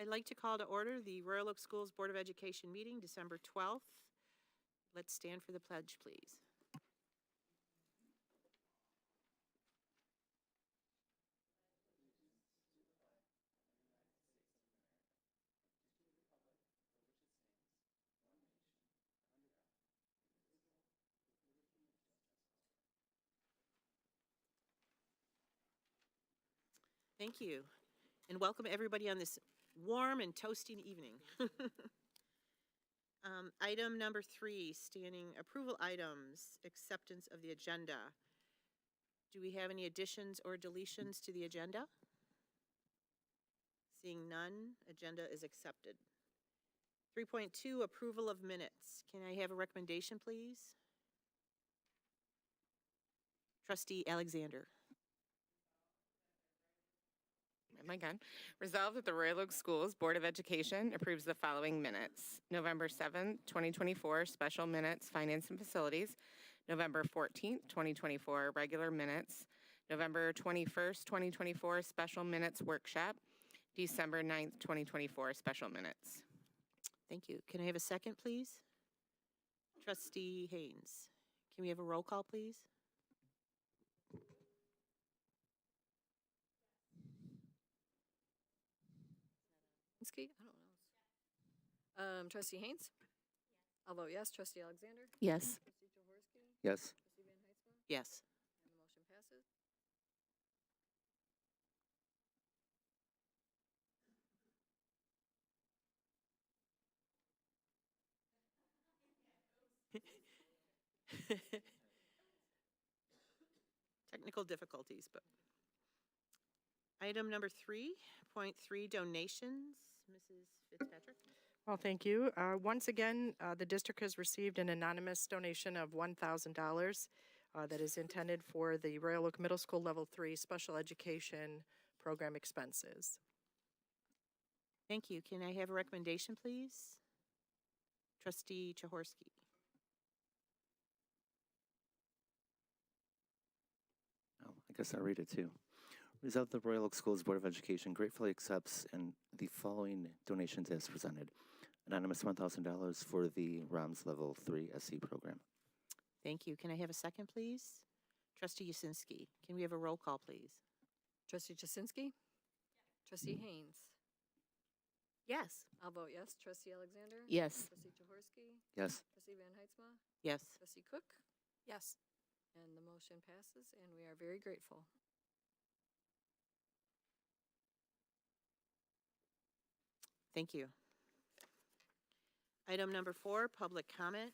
I'd like to call to order the Royal Oak Schools Board of Education meeting, December 12th. Let's stand for the pledge, please. Thank you, and welcome everybody on this warm and toasting evening. Item number 3, standing approval items, acceptance of the agenda. Do we have any additions or deletions to the agenda? Seeing none, agenda is accepted. 3.2, approval of minutes. Can I have a recommendation, please? Trustee Alexander. Am I gone? Resolved that the Royal Oak Schools Board of Education approves the following minutes. November 7th, 2024, special minutes, finance and facilities. November 14th, 2024, regular minutes. November 21st, 2024, special minutes workshop. December 9th, 2024, special minutes. Thank you. Can I have a second, please? Trustee Haynes. Can we have a roll call, please? I don't know. Trustee Haynes? I'll vote yes. Trustee Alexander? Yes. Trustee Jaworski? Yes. Trustee Van Heitzma? Yes. And the motion passes. Technical difficulties, but. Item number 3.3, donations. Mrs. Fitzpatrick. Well, thank you. Once again, the district has received an anonymous donation of $1,000 that is intended for the Royal Oak Middle School Level 3 Special Education Program expenses. Thank you. Can I have a recommendation, please? Trustee Jaworski. Oh, I guess I'll read it too. Resolved the Royal Oak Schools Board of Education gratefully accepts and the following donations as presented. Anonymous $1,000 for the ROMS Level 3 SC program. Thank you. Can I have a second, please? Trustee Yasinski. Can we have a roll call, please? Trustee Jasinski? Trustee Haynes? Yes. I'll vote yes. Trustee Alexander? Yes. Trustee Jaworski? Yes. Trustee Van Heitzma? Yes. Trustee Cook? Yes. And the motion passes, and we are very grateful. Thank you. Item number 4, public comment.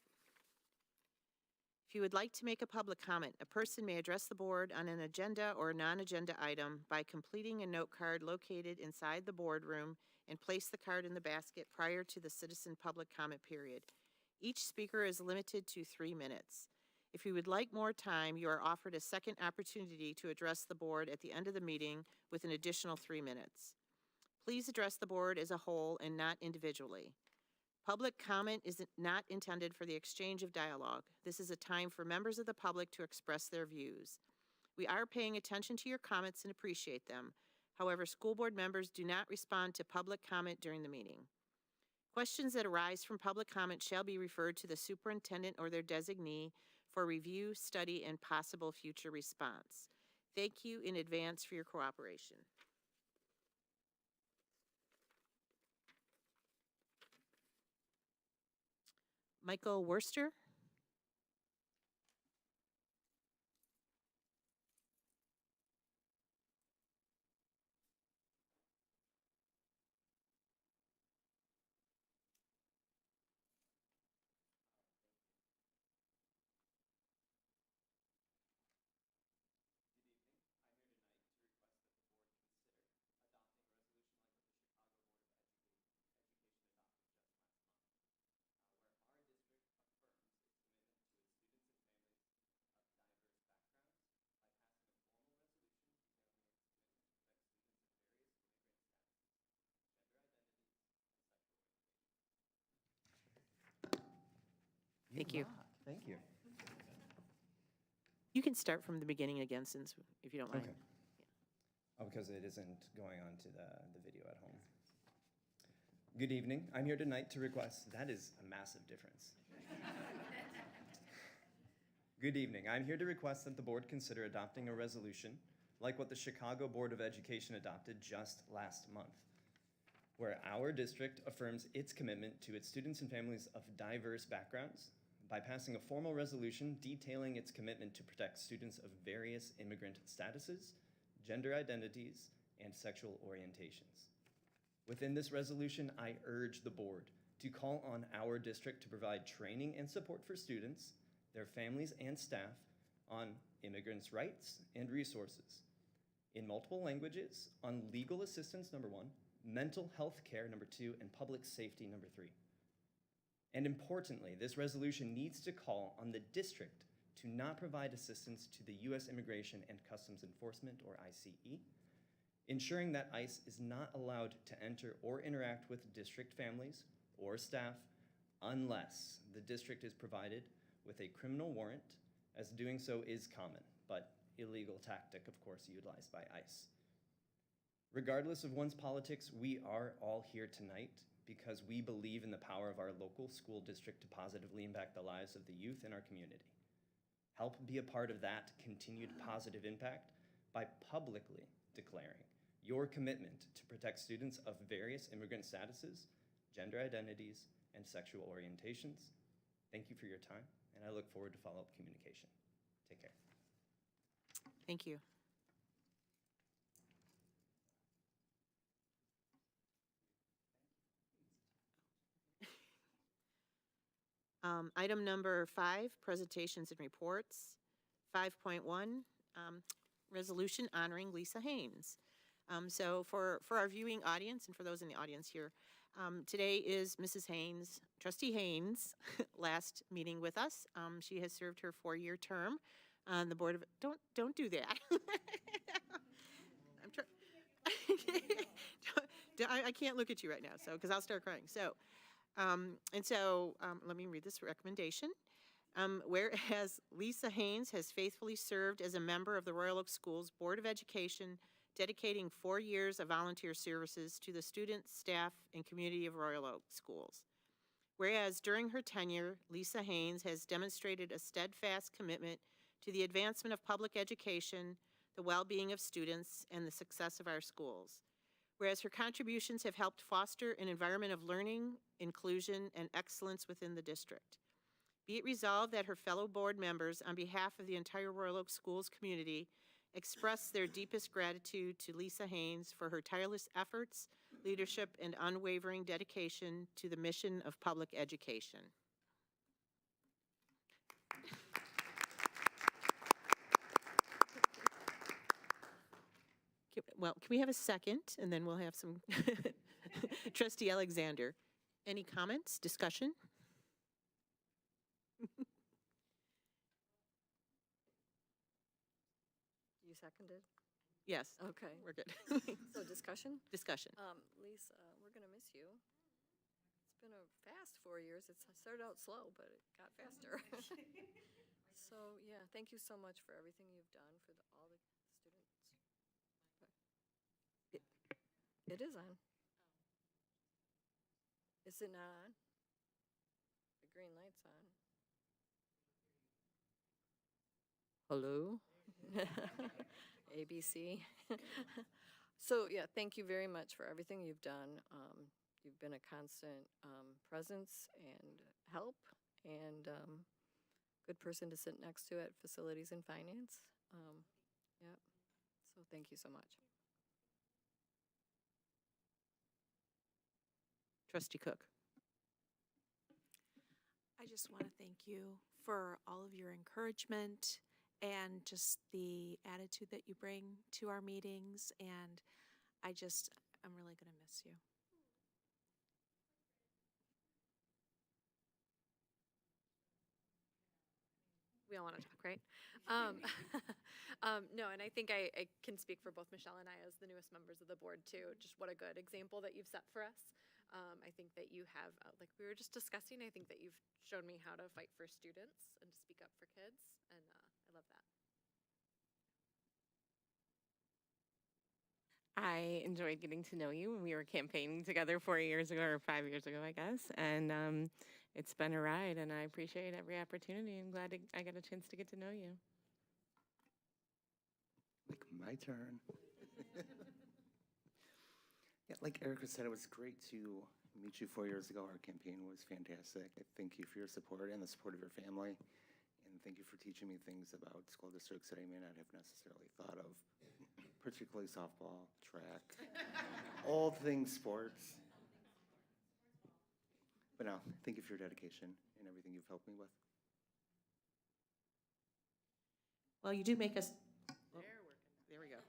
If you would like to make a public comment, a person may address the board on an agenda or non-agenda item by completing a note card located inside the boardroom and place the card in the basket prior to the citizen public comment period. Each speaker is limited to 3 minutes. If you would like more time, you are offered a second opportunity to address the board at the end of the meeting with an additional 3 minutes. Please address the board as a whole and not individually. Public comment is not intended for the exchange of dialogue. This is a time for members of the public to express their views. We are paying attention to your comments and appreciate them. However, school board members do not respond to public comment during the meeting. Questions that arise from public comment shall be referred to the superintendent or their designee for review, study, and possible future response. Thank you in advance for your cooperation. Michael Worster. Thank you. Thank you. You can start from the beginning again, since, if you don't mind. Okay. Oh, because it isn't going on to the video at home. Good evening. I'm here tonight to request, that is a massive difference. Good evening. I'm here to request that the board consider adopting a resolution like what the Chicago Board of Education adopted just last month, where our district affirms its commitment to its students and families of diverse backgrounds by passing a formal resolution detailing its commitment to protect students of various immigrant statuses, gender identities, and sexual orientations. Within this resolution, I urge the board to call on our district to provide training and support for students, their families, and staff on immigrants' rights and resources in multiple languages, on legal assistance, number 1, mental health care, number 2, and public safety, number 3. And importantly, this resolution needs to call on the district to not provide assistance to the U.S. Immigration and Customs Enforcement, or ICE, ensuring that ICE is not allowed to enter or interact with district families or staff unless the district is provided with a criminal warrant, as doing so is common, but illegal tactic, of course, utilized by ICE. Regardless of one's politics, we are all here tonight because we believe in the power of our local school district to positively impact the lives of the youth in our community. Help be a part of that continued positive impact by publicly declaring your commitment to protect students of various immigrant statuses, gender identities, and sexual orientations. Thank you for your time, and I look forward to follow-up communication. Take care. Thank you. Item number 5, presentations and reports. 5.1, resolution honoring Lisa Haynes. So for our viewing audience and for those in the audience here, today is Mrs. Haynes, Trustee Haynes' last meeting with us. She has served her 4-year term on the board of, don't do that. I can't look at you right now, so, because I'll start crying. So, let me read this recommendation. Whereas Lisa Haynes has faithfully served as a member of the Royal Oak Schools Board of Education, dedicating 4 years of volunteer services to the students, staff, and community of Royal Oak Schools. Whereas during her tenure, Lisa Haynes has demonstrated a steadfast commitment to the advancement of public education, the well-being of students, and the success of our schools. Whereas her contributions have helped foster an environment of learning, inclusion, and excellence within the district. Be it resolved that her fellow board members, on behalf of the entire Royal Oak Schools community, express their deepest gratitude to Lisa Haynes for her tireless efforts, leadership, and unwavering dedication to the mission of public education. Well, can we have a second, and then we'll have some. Trustee Alexander, any comments, discussion? You seconded? Yes, Okay. we're good. So discussion? Discussion. Lisa, we're gonna miss you. It's been a fast 4 years. It started out slow, but it got faster. So, yeah, thank you so much for everything you've done for all the students. It is on. Is it not on? The green light's on. Hello? ABC. So, yeah, thank you very much for everything you've done. You've been a constant presence and help, and good person to sit next to at Facilities and Finance. Yep. So thank you so much. Trustee Cook. I just want to thank you for all of your encouragement and just the attitude that you bring to our meetings. And I'm really going to miss you. We all want to talk, right? No, and I think I can speak for both Michelle and I as the newest members of the board too. Just what a good example that you've set for us. I think that you have, like we were just discussing, I think that you've shown me how to fight for students and to speak up for kids, and I love that. I enjoyed getting to know you when we were campaigning together 4 years ago, or 5 years ago, I guess. And it's been a ride, and I appreciate every opportunity. I'm glad I got a chance to get to know you. Like my turn. Yeah, like Erica said, it was great to meet you 4 years ago. Our campaign was fantastic. I thank you for your support and the support of your family. And thank you for teaching me things about school districts that I may not have necessarily thought of, particularly softball, track, all things sports. But no, thank you for your dedication and everything you've helped me with. Well, you do make us, there we go.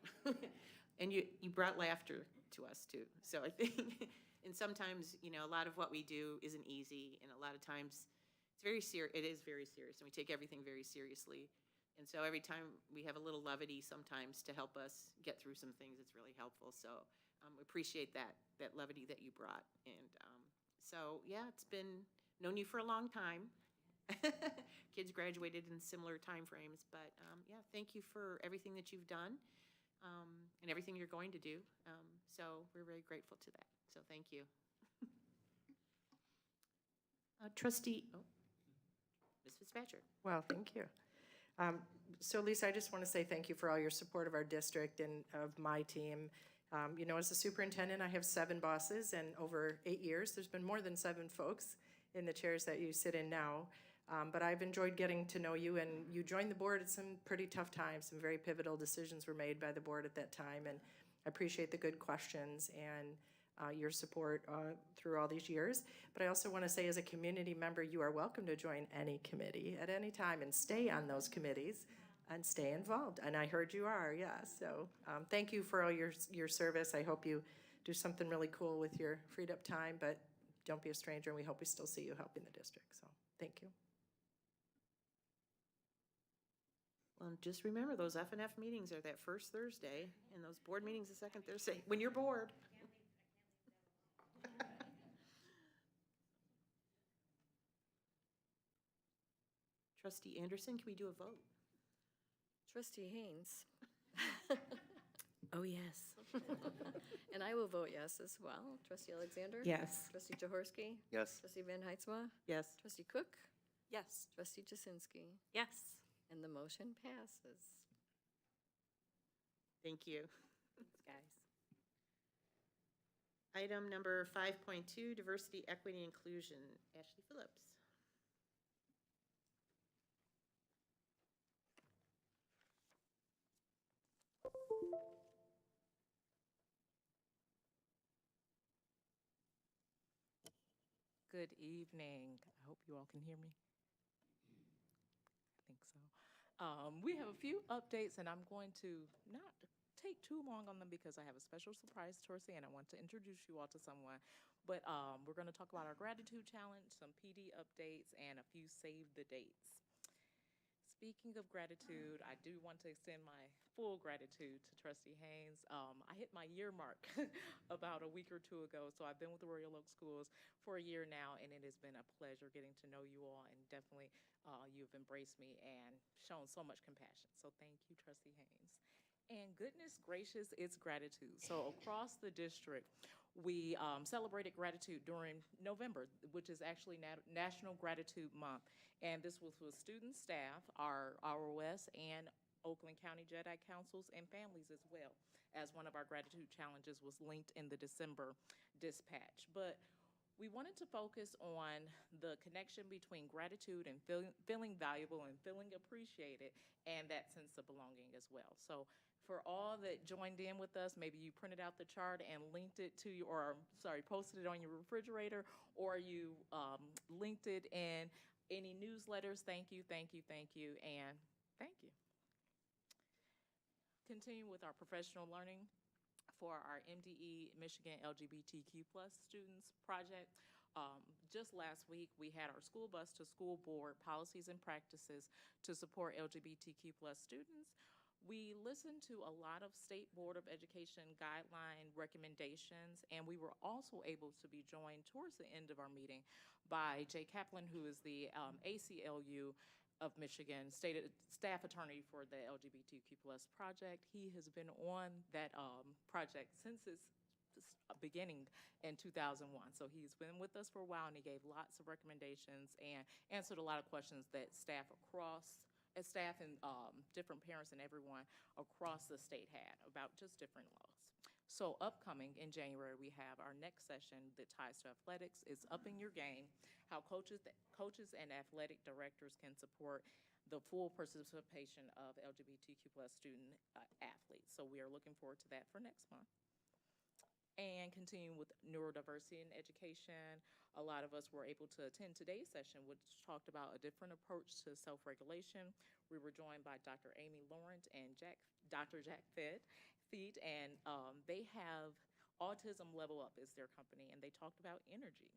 And you brought laughter to us too. So I think, and sometimes, you know, a lot of what we do isn't easy, and a lot of times it's very serious. It is very serious, and we take everything very seriously. And so every time we have a little levity sometimes to help us get through some things, it's really helpful. So we appreciate that levity that you brought. And so, yeah, it's been, known you for a long time. Kids graduated in similar time frames, but yeah, thank you for everything that you've done and everything you're going to do. So we're very grateful to that. So thank you. Trustee, Ms. Fitzpatrick. Well, thank you. So Lisa, I just want to say thank you for all your support of our district and of my team. You know, as a superintendent, I have 7 bosses, and over 8 years, there's been more than 7 folks in the chairs that you sit in now. But I've enjoyed getting to know you, and you joined the board at some pretty tough times. Some very pivotal decisions were made by the board at that time, and I appreciate the good questions and your support through all these years. But I also want to say, as a community member, you are welcome to join any committee at any time and stay on those committees and stay involved. And I heard you are, yeah. So thank you for all your service. I hope you do something really cool with your freed up time, but don't be a stranger, and we hope we still see you helping the district. So thank you. Well, just remember, those F&F meetings are that first Thursday, and those board meetings the second Thursday, when you're bored. Trustee Anderson, can we do a vote? Trustee Haynes. Oh, yes. And I will vote yes as well. Trustee Alexander? Yes. Trustee Jaworski? Yes. Trustee Van Heitzma? Yes. Trustee Cook? Yes. Trustee Jasinski? Yes. And the motion passes. Thank you. Thanks, guys. Item number 5.2, diversity, equity, and inclusion. Ashley Phillips. Good evening. I hope you all can hear me. I think so. We have a few updates, and I'm going to not take too long on them because I have a special surprise towards the end. I want to introduce you all to someone. But we're going to talk about our gratitude challenge, some PD updates, and a few save the dates. Speaking of gratitude, I do want to extend my full gratitude to Trustee Haynes. I hit my year mark about a week or 2 ago, so I've been with the Royal Oak Schools for a year now, and it has been a pleasure getting to know you all, and definitely you've embraced me and shown so much compassion. So thank you, Trustee Haynes. And goodness gracious, it's gratitude. So across the district, we celebrated gratitude during November, which is actually National Gratitude Month. And this was with student staff, our ROS, and Oakland County JEDI councils and families as well, as one of our gratitude challenges was linked in the December dispatch. But we wanted to focus on the connection between gratitude and feeling valuable and feeling appreciated, and that sense of belonging as well. So for all that joined in with us, maybe you printed out the chart and linked it to you, or posted it on your refrigerator, or you linked it in any newsletters. Thank you, thank you, thank you, and thank you. Continue with our professional learning for our MDE Michigan LGBTQ+ students project. Just last week, we had our school bus to school board policies and practices to support LGBTQ+ students. We listened to a lot of State Board of Education guideline recommendations, and we were also able to be joined towards the end of our meeting by Jay Kaplan, who is the ACLU of Michigan, staff attorney for the LGBTQ+ project. He has been on that project since its beginning in 2001. So he's been with us for a while, and he gave lots of recommendations and answered a lot of questions that staff and different parents and everyone across the state had about just different laws. So upcoming in January, we have our next session that ties to athletics. It's Upping Your Game, how coaches and athletic directors can support the full participation of LGBTQ+ student athletes. So we are looking forward to that for next month. And continuing with neurodiversity in education, a lot of us were able to attend today's session, which talked about a different approach to self-regulation. We were joined by Dr. Amy Lawrence and Dr. Jack Feet, and they have Autism Level Up is their company, and they talked about energy.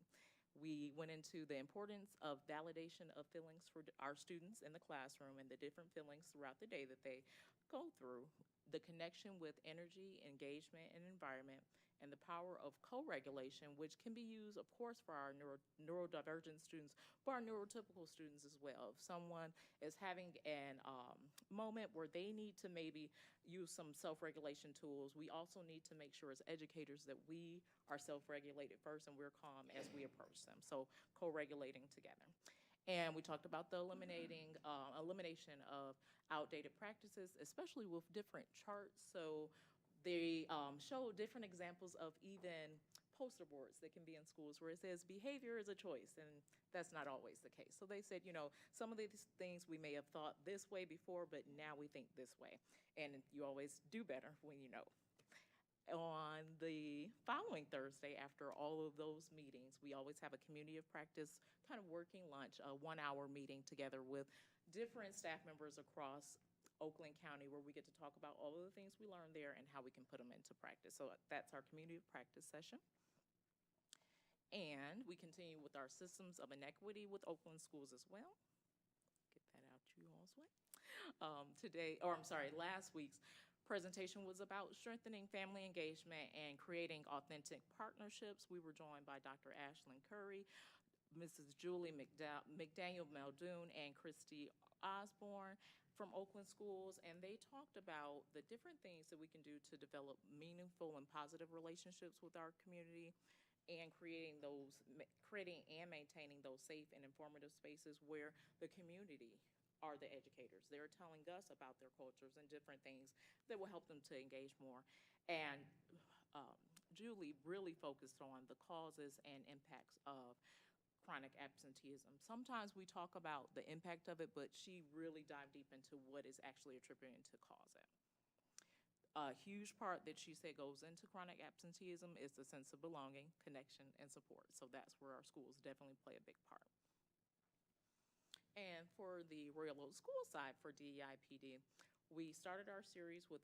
We went into the importance of validation of feelings for our students in the classroom and the different feelings throughout the day that they go through, the connection with energy, engagement, and environment, and the power of co-regulation, which can be used, of course, for our neurodivergent students, but our neurotypical students as well. If someone is having an moment where they need to maybe use some self-regulation tools, we also need to make sure as educators that we are self-regulated first and we're calm as we approach them. So co-regulating together. And we talked about the elimination of outdated practices, especially with different charts. So they show different examples of even poster boards that can be in schools where it says behavior is a choice, and that's not always the case. So they said, some of these things we may have thought this way before, but now we think this way. And you always do better when you know. On the following Thursday, after all of those meetings, we always have a community of practice kind of working lunch, a 1-hour meeting together with different staff members across Oakland County, where we get to talk about all of the things we learned there and how we can put them into practice. So that's our community of practice session. And we continue with our systems of inequity with Oakland schools as well. Get that out you all's way. Last week's presentation was about strengthening family engagement and creating authentic partnerships. We were joined by Dr. Ashlyn Curry, Mrs. Julie McDaniel Muldoon, and Christy Osborne from Oakland schools, and they talked about the different things that we can do to develop meaningful and positive relationships with our community, and creating and maintaining those safe and informative spaces where the community are the educators. They're telling us about their cultures and different things that will help them to engage more. And Julie really focused on the causes and impacts of chronic absenteeism. Sometimes we talk about the impact of it, but she really dived deep into what is actually attributing to cause it. A huge part that she said goes into chronic absenteeism is the sense of belonging, connection, and support. So that's where our schools definitely play a big part. And for the Royal Oak School side for DEI-PD, we started our series with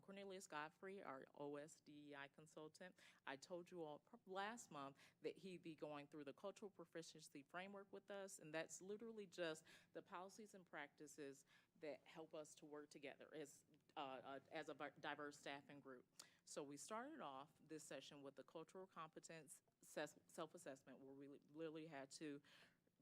Cornelius Godfrey, our OS DEI consultant. I told you all last month that he'd be going through the cultural proficiency framework with us, and that's literally just the policies and practices that help us to work together as a diverse staffing group. So we started off this session with the cultural competence self-assessment, where we literally had to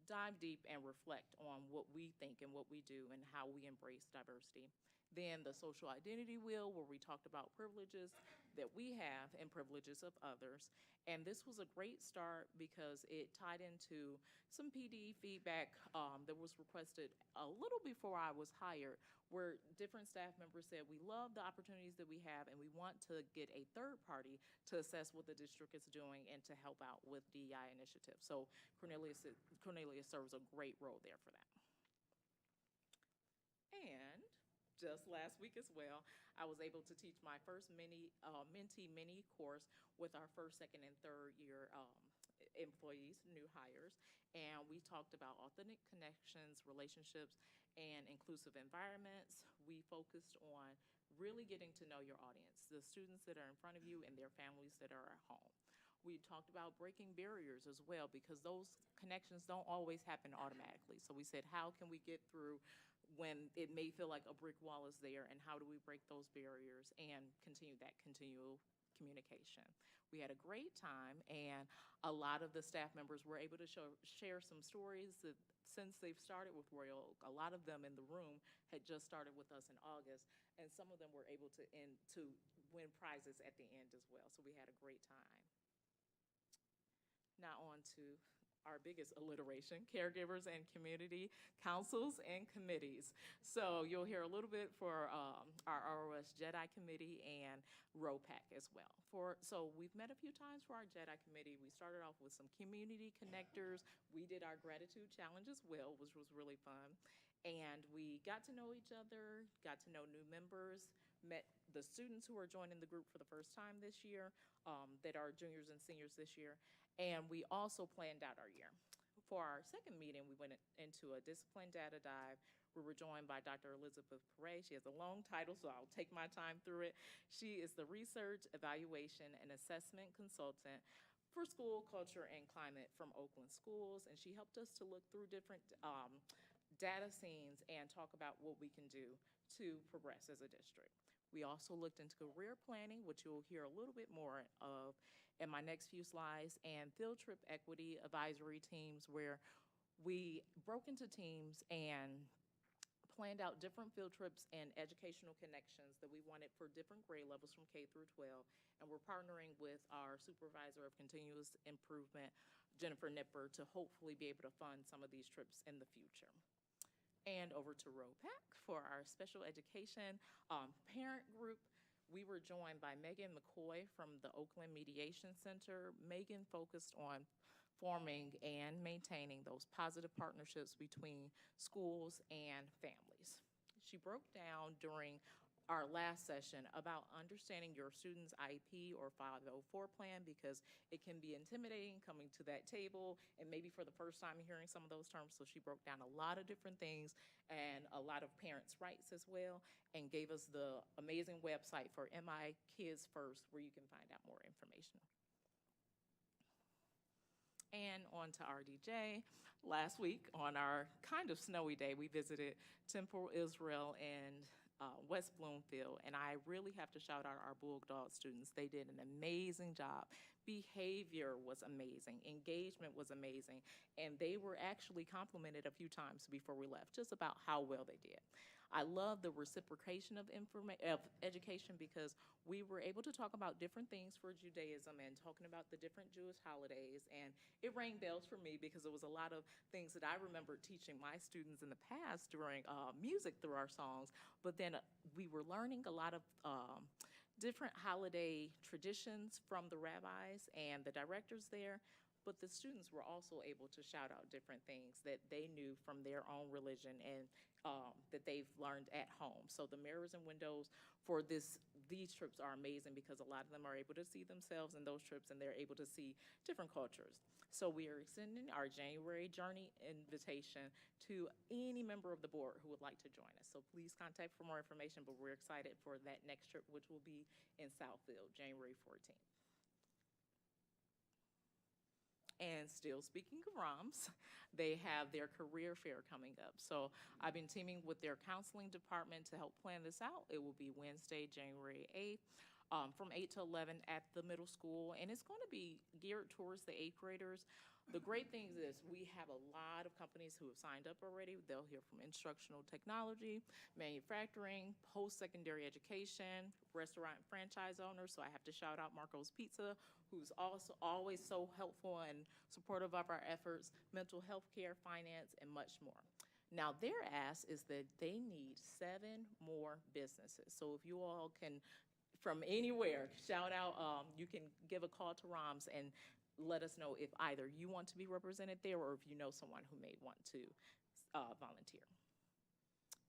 dive deep and reflect on what we think and what we do and how we embrace diversity. Then the social identity wheel, where we talked about privileges that we have and privileges of others. And this was a great start because it tied into some PD feedback that was requested a little before I was hired, where different staff members said, we love the opportunities that we have and we want to get a third party to assess what the district is doing and to help out with DEI initiatives. So Cornelius serves a great role there for that. And just last week as well, I was able to teach my first Mentee mini course with our first, second, and third year employees, new hires. And we talked about authentic connections, relationships, and inclusive environments. We focused on really getting to know your audience, the students that are in front of you and their families that are at home. We talked about breaking barriers as well, because those connections don't always happen automatically. So we said, how can we get through when it may feel like a brick wall is there, and how do we break those barriers and continue that continual communication. We had a great time, and a lot of the staff members were able to share some stories that since they've started with Royal Oak, a lot of them in the room had just started with us in August, and some of them were able to win prizes at the end as well. So we had a great time. Now on to our biggest alliteration, caregivers and community councils and committees. So you'll hear a little bit for our ROS Jedi Committee and WOAK as well. So we've met a few times for our Jedi Committee. We started off with some community connectors. We did our gratitude challenge as well, which was really fun. And we got to know each other, got to know new members, met the students who are joining the group for the first time this year, that are juniors and seniors this year. And we also planned out our year. For our second meeting, we went into a discipline data dive. We were joined by Dr. Elizabeth Perret. She has a long title, so I'll take my time through it. She is the Research, Evaluation, and Assessment Consultant for School, Culture, and Climate from Oakland Schools, and she helped us to look through different data scenes and talk about what we can do to progress as a district. We also looked into career planning, which you'll hear a little bit more of in my next few slides, and field trip equity advisory teams, where we broke into teams and planned out different field trips and educational connections that we wanted for different grade levels from K through 12. And we're partnering with our supervisor of continuous improvement, Jennifer Nipper, to hopefully be able to fund some of these trips in the future. And over to WOAK for our special education parent group. We were joined by Megan McCoy from the Oakland Mediation Center. Megan focused on forming and maintaining those positive partnerships between schools and families. She broke down during our last session about understanding your student's IEP or 504 plan, because it can be intimidating coming to that table and maybe for the first time hearing some of those terms. So she broke down a lot of different things and a lot of parents' rights as well, and gave us the amazing website for MI Kids First, where you can find out more information. And on to RDJ. Last week on our kind of snowy day, we visited Temple Israel and West Bloomfield, and I really have to shout out our Bulldog students. They did an amazing job. Behavior was amazing. Engagement was amazing. And they were actually complimented a few times before we left, just about how well they did. I love the reciprocation of education, because we were able to talk about different things for Judaism and talking about the different Jewish holidays. And it rang bells for me, because it was a lot of things that I remember teaching my students in the past during music through our songs. But then we were learning a lot of different holiday traditions from the rabbis and the directors there. But the students were also able to shout out different things that they knew from their own religion and that they've learned at home. So the mirrors and windows for these trips are amazing, because a lot of them are able to see themselves in those trips, and they're able to see different cultures. So we are extending our January journey invitation to any member of the board who would like to join us. So please contact for more information, but we're excited for that next trip, which will be in Southfield, January 14th. And still speaking of ROMs, they have their career fair coming up. So I've been teaming with their counseling department to help plan this out. It will be Wednesday, January 8th, from 8 to 11 at the middle school. And it's going to be geared towards the 8th graders. The great thing is we have a lot of companies who have signed up already. They'll hear from instructional technology, manufacturing, post-secondary education, restaurant and franchise owners. So I have to shout out Marco's Pizza, who's also always so helpful and supportive of our efforts, mental health care, finance, and much more. Now, their ask is that they need 7 more businesses. So if you all can, from anywhere, shout out, you can give a call to ROMS and let us know if either you want to be represented there or if you know someone who may want to volunteer.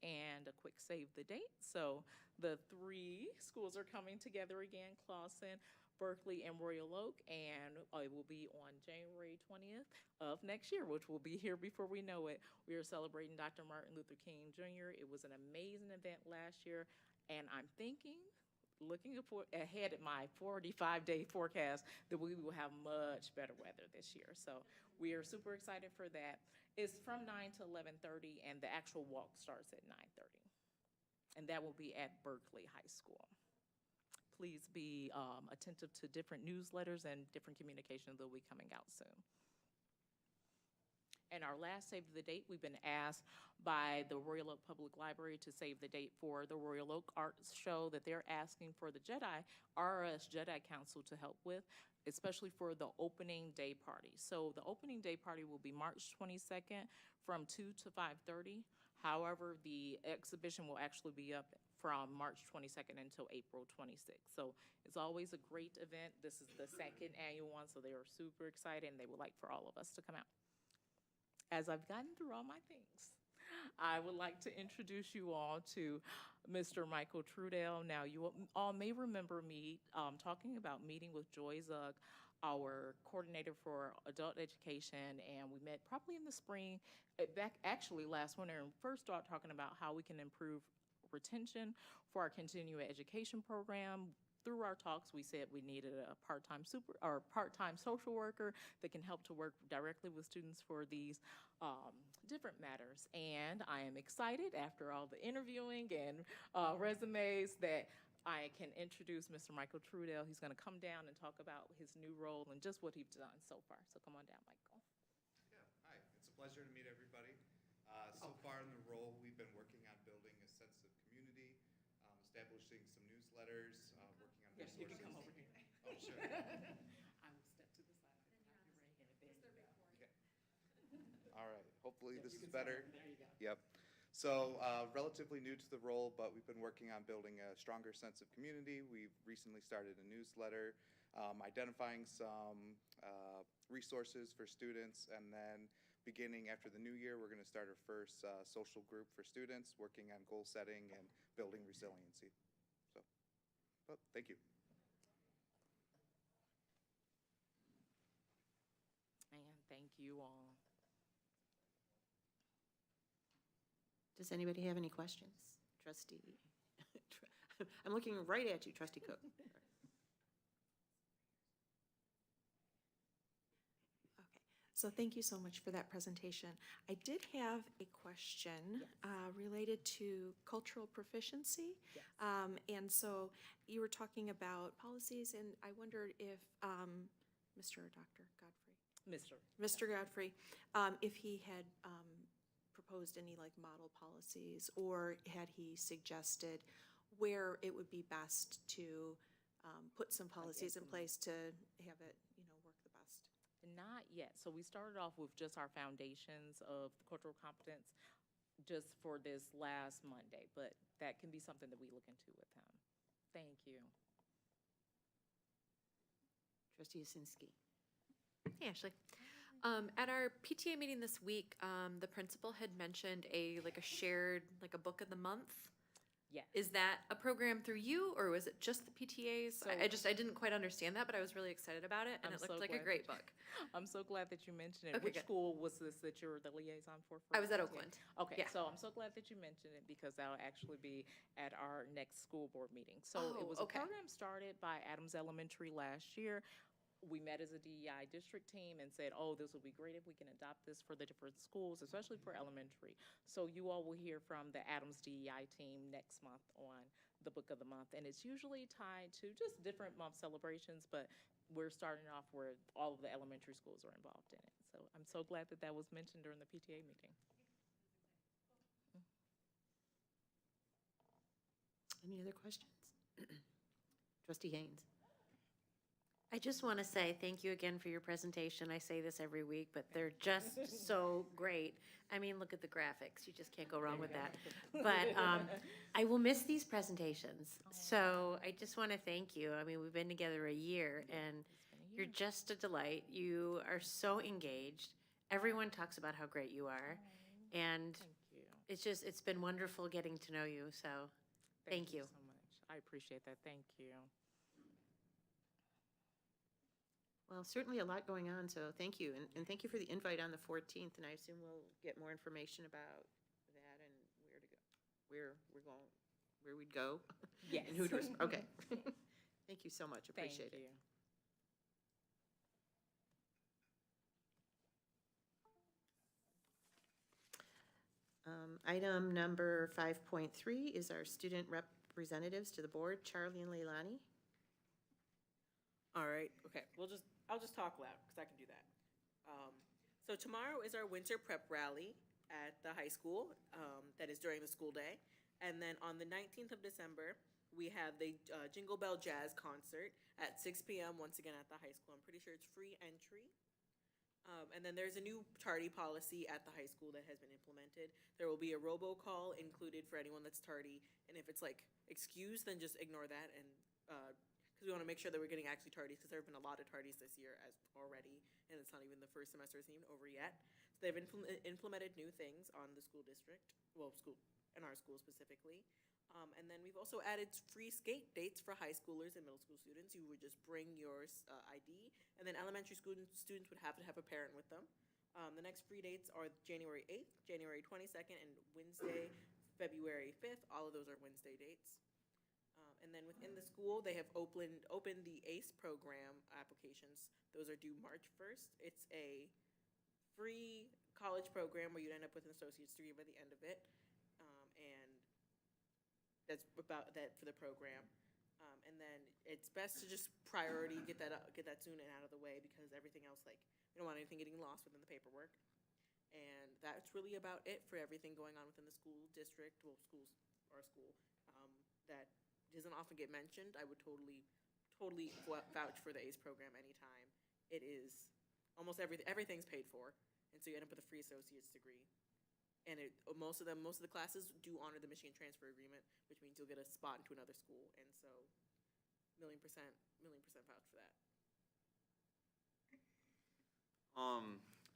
And a quick save the date. So the 3 schools are coming together again, Clawson, Berkeley, and Royal Oak, and it will be on January 20th of next year, which will be here before we know it. We are celebrating Dr. Martin Luther King Jr. It was an amazing event last year, and I'm looking ahead at my 45-day forecast, that we will have much better weather this year. So we are super excited for that. It's from 9 to 11:30, and the actual walk starts at 9:30. And that will be at Berkeley High School. please be attentive to different newsletters and different communications that will be coming out soon. And our last save the date, we've been asked by the Royal Oak Public Library to save the date for the Royal Oak Arts Show that they're asking for the RRS Jedi Council to help with, especially for the opening day party. So the opening day party will be March 22nd from 2 to 5:30. However, the exhibition will actually be up from March 22nd until April 26th. So it's always a great event. This is the second annual one, so they are super excited, and they would like for all of us to come out. As I've gotten through all my things, I would like to introduce you all to Mr. Michael Trudell. Now, you all may remember me talking about meeting with Joy Zug, our coordinator for adult education, and we met probably in the spring, back actually last winter, and first started talking about how we can improve retention for our continuing education program. Through our talks, we said we needed a part-time social worker that can help to work directly with students for these different matters. And I am excited after all the interviewing and resumes that I can introduce Mr. Michael Trudell. He's going to come down and talk about his new role and just what he's done so far. So come on down, Michael. Yeah, hi. It's a pleasure to meet everybody. So far in the role, we've been working on building a sense of community, establishing some newsletters, working on Yes, resources. you can come over here. Oh, sure. I will step to the side. There you go. Okay. All right. Hopefully this You is can sign better. over. There you go. Yep. So relatively new to the role, but we've been working on building a stronger sense of community. We've recently started a newsletter, identifying some resources for students, and then beginning after the new year, we're going to start our first social group for students, working on goal setting and building resiliency. So, but thank you. And thank you all. Does anybody have any questions? Trustee, I'm looking right at you, Trustee Cook. Okay, so thank you so much for that presentation. I did have a question related to cultural proficiency. Yes. And so you were talking about policies, and I wondered if Mr. or Dr. Godfrey? Mr. Godfrey, if he had proposed any like model policies, or had he suggested where it would be best to put some policies in place to have it, work the best? Not yet. So we started off with just our foundations of cultural competence just for this last Monday, but that can be something that we look into with him. Thank you. Trustee Yasinski. Hey, Ashley. At our PTA meeting this week, the principal had mentioned a shared, a book of the month. Yes. Is that a program through you, or was it just the PTAs? I didn't quite understand that, but I was really excited about it, and I'm it looked so like a glad great that book. I'm so glad that you mentioned it. Okay, Which good. school was this that you're the liaison for? I was at PTA? Oakland. Okay, Yeah. so I'm so glad that you mentioned it because that'll actually be at our next school board meeting. So it Oh, was okay. a program started by Adams Elementary last year. We met as a DEI district team and said, oh, this would be great if we can adopt this for the different schools, especially for elementary. So you all will hear from the Adams DEI team next month on the book of the month. And it's usually tied to just different month celebrations, but we're starting off where all of the elementary schools are involved in it. So I'm so glad that that was mentioned during the PTA meeting. Any other questions? Trustee Haynes. I just want to say thank you again for your presentation. I say this every week, but they're just so great. I mean, look at the graphics. You just can't go wrong with that. But I will miss these presentations. So I just want to thank you. I mean, we've been together a year, and you're just a delight. You are so engaged. Everyone talks about how great you are. And Thank you. it's been wonderful getting to know you. So thank you. so much. I appreciate that. Thank you. Well, certainly a lot going on, so thank you. And thank you for the invite on the 14th, and I assume we'll get more information about that and where we're going, where we'd go. Yes. And who to, okay. Thank you so much, Thank appreciate it. you. Item number 5.3 is our student representatives to the board, Charlie and Leilani. All right, okay, I'll just talk loud, because I can do that. So tomorrow is our winter prep rally at the high school, that is during the school day. And then on the 19th of December, we have the Jingle Bell Jazz Concert at 6 p.m. once again at the high school. I'm pretty sure it's free entry. And then there's a new tardy policy at the high school that has been implemented. There will be a robocall included for anyone that's tardy, and if it's like excused, then just ignore that, and because we want to make sure that we're getting actually tardies, because there have been a lot of tardies this year as already, and it's not even the first semester isn't even over yet. So they've implemented new things on the school district, well, in our school specifically. And then we've also added free skate dates for high schoolers and middle school students. You would just bring your ID, and then elementary students would have to have a parent with them. The next free dates are January 8th, January 22nd, and Wednesday, February 5th. All of those are Wednesday dates. And then within the school, they have opened the ACE program applications. Those are due March 1st. It's a free college program where you'd end up with an associate's degree by the end of it. And that's about that for the program. And then it's best to just priority get that soon and out of the way, because everything else, like, we don't want anything getting lost within the paperwork. And that's really about it for everything going on within the school district, well, our school, that doesn't often get mentioned. I would totally vouch for the ACE program anytime. It is almost everything's paid for, and so you end up with a free associate's degree. And most of the classes do honor the Michigan transfer agreement, which means you'll get a spot into another school, and so million percent vouch for that.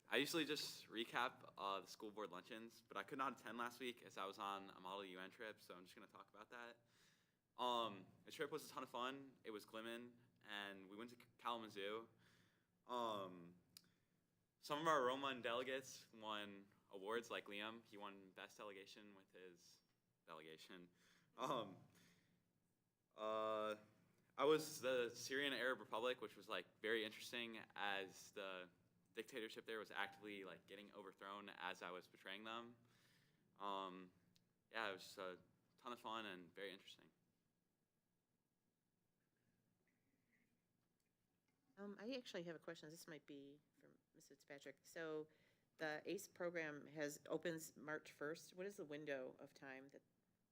I usually just recap the school board luncheons, but I could not attend last week as I was on a Model UN trip, so I'm just going to talk about that. The trip was a ton of fun. It was Glimmin, and we went to Kalamazoo. Some of our Roman delegates won awards, like Liam. He won best delegation with his delegation. I was the Syrian Arab Republic, which was like very interesting, as the dictatorship there was actively like getting overthrown as I was portraying them. Yeah, it was just a ton of fun and very interesting. I actually have a question. This might be for Ms. Fitzpatrick. So the ACE program opens March 1st. What is the window of time that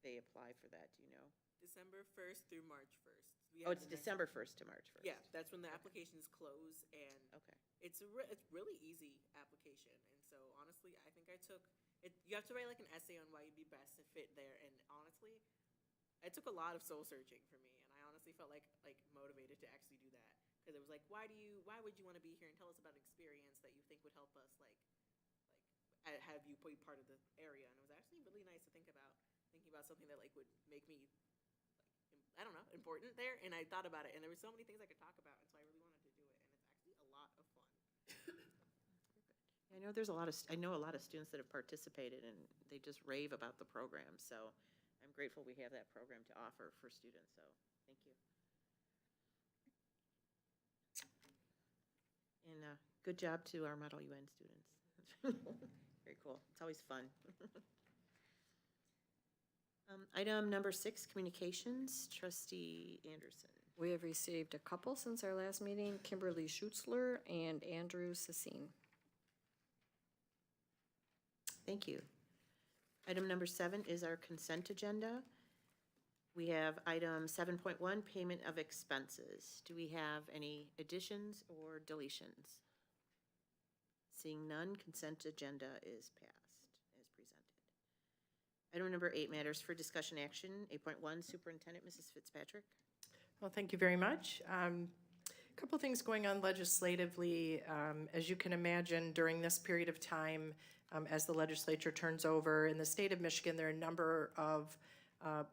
they apply for that? Do you know? December 1st through March 1st. It's December 1st to March 1st. Yeah, that's when the applications close, and Okay. it's really easy application. And so honestly, I think I took it. You have to write like an essay on why you'd be best to fit there, and honestly, it took a lot of soul searching for me, and I honestly felt like motivated to actually do that, because it was like, why would you want to be here, and tell us about an experience that you think would help us have you be part of the area. And it was actually really nice to thinking about something that would make me I don't know, important there, and I thought about it, and there were so many things I could talk about, and so I really wanted to do it, and it's actually a lot of fun. I know I know a lot of students that have participated, and they just rave about the program. So I'm grateful we have that program to offer for students. So thank you. And good job to our Model UN students. Very cool. It's always fun. Item number 6, communications. Trustee Anderson. We have received a couple since our last meeting, Kimberly Schutzler and Andrew Sassine. Thank you. Item number 7 is our consent agenda. We have item 7.1, payment of expenses. Do we have any additions or deletions? Seeing none, consent agenda is passed as presented. Item number 8, matters for discussion action. 8.1, Superintendent, Mrs. Fitzpatrick. Well, thank you very much. A couple things going on legislatively. As you can imagine, during this period of time, as the legislature turns over in the state of Michigan, there are a number of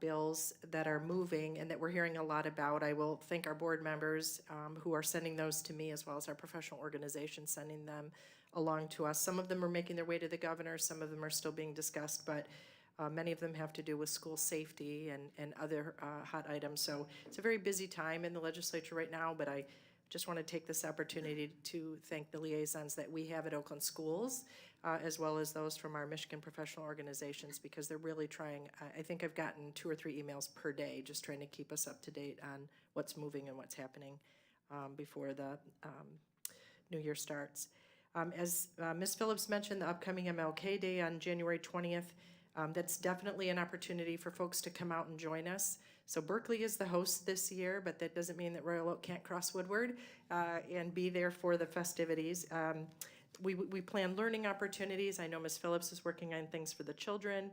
bills that are moving and that we're hearing a lot about. I will thank our board members who are sending those to me, as well as our professional organizations sending them along to us. Some of them are making their way to the governor, some of them are still being discussed, but many of them have to do with school safety and other hot items. So it's a very busy time in the legislature right now, but I just want to take this opportunity to thank the liaisons that we have at Oakland Schools, as well as those from our Michigan professional organizations, because they're really trying. I think I've gotten 2 or 3 emails per day just trying to keep us up to date on what's moving and what's happening. before the new year starts. As Ms. Phillips mentioned, the upcoming MLK Day on January 20th, that's definitely an opportunity for folks to come out and join us. So Berkeley is the host this year, but that doesn't mean that Royal Oak can't cross Woodward and be there for the festivities. We plan learning opportunities. I know Ms. Phillips is working on things for the children.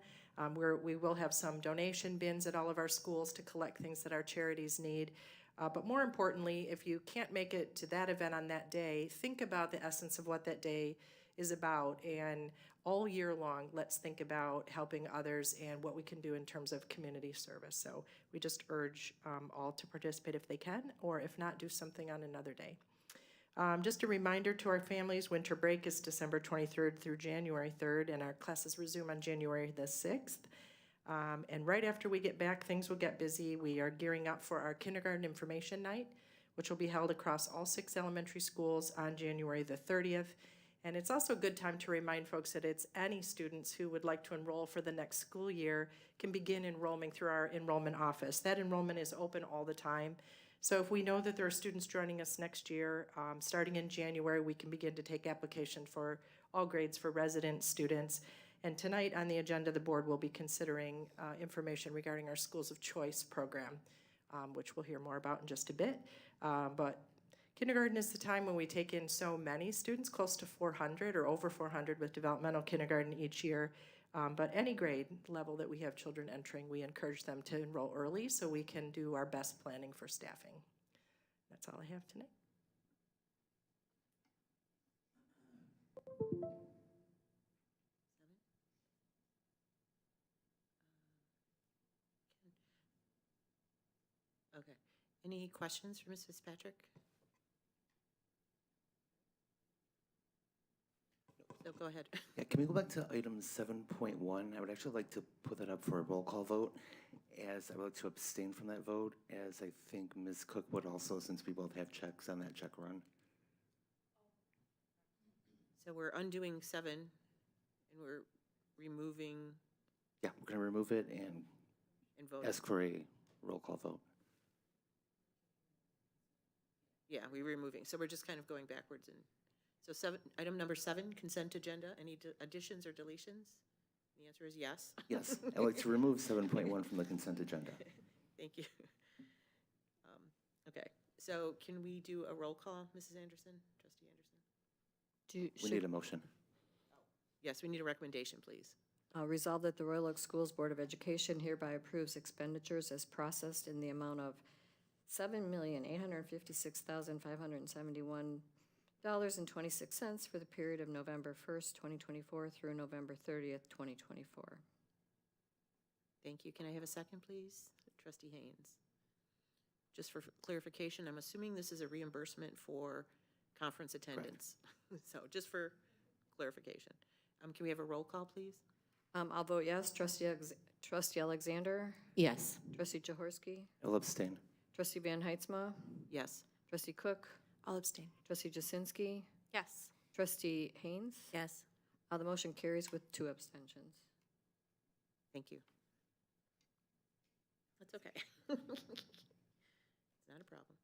We will have some donation bins at all of our schools to collect things that our charities need. But more importantly, if you can't make it to that event on that day, think about the essence of what that day is about. And all year long, let's think about helping others and what we can do in terms of community service. So we just urge all to participate if they can, or if not, do something on another day. Just a reminder to our families, winter break is December 23rd through January 3rd, and our classes resume on January the 6th. And right after we get back, things will get busy. We are gearing up for our kindergarten information night, which will be held across all 6 elementary schools on January the 30th. And it's also a good time to remind folks that it's any students who would like to enroll for the next school year can begin enrolling through our enrollment office. That enrollment is open all the time. So if we know that there are students joining us next year, starting in January, we can begin to take application for all grades for resident students. And tonight on the agenda, the board will be considering information regarding our Schools of Choice program, which we'll hear more about in just a bit. But kindergarten is the time when we take in so many students, close to 400 or over 400 with developmental kindergarten each year. But any grade level that we have children entering, we encourage them to enroll early so we can do our best planning for staffing. That's all I have tonight. Okay. Any questions for Ms. Fitzpatrick? So go ahead. Yeah, can we go back to item 7.1? I would actually like to put that up for a roll call vote, as I would like to abstain from that vote, as I think Ms. Cook would also, since we both have checks on that check run. So we're undoing 7, and we're removing Yeah, we're going to remove it and and voting. ask for a roll call vote. Yeah, we're removing. So we're just kind of going backwards. And so item number 7, consent agenda. Any additions or deletions? The answer is yes. Yes, I'd like to remove 7.1 from the consent agenda. Thank you. Okay, so can we do a roll call, Mrs. Anderson, Trustee Anderson? We need a motion. Yes, we need a recommendation, please. Resolved that the Royal Oak Schools Board of Education hereby approves expenditures as processed in the amount of $7,856,571.26 for the period of November 1st, 2024 through November 30th, 2024. Thank you. Can I have a second, please? Trustee Haynes. Just for clarification, I'm assuming this is a reimbursement for conference attendance. So just for clarification. Can we have a roll call, please? I'll vote yes. Trustee Alexander? Yes. Trustee Jaworski? I'll abstain. Trustee Van Heitzma? Yes. Trustee Cook? I'll abstain. Trustee Jasinski? Yes. Trustee Haynes? Yes. The motion carries with 2 abstentions. Thank you. That's okay. It's not a problem.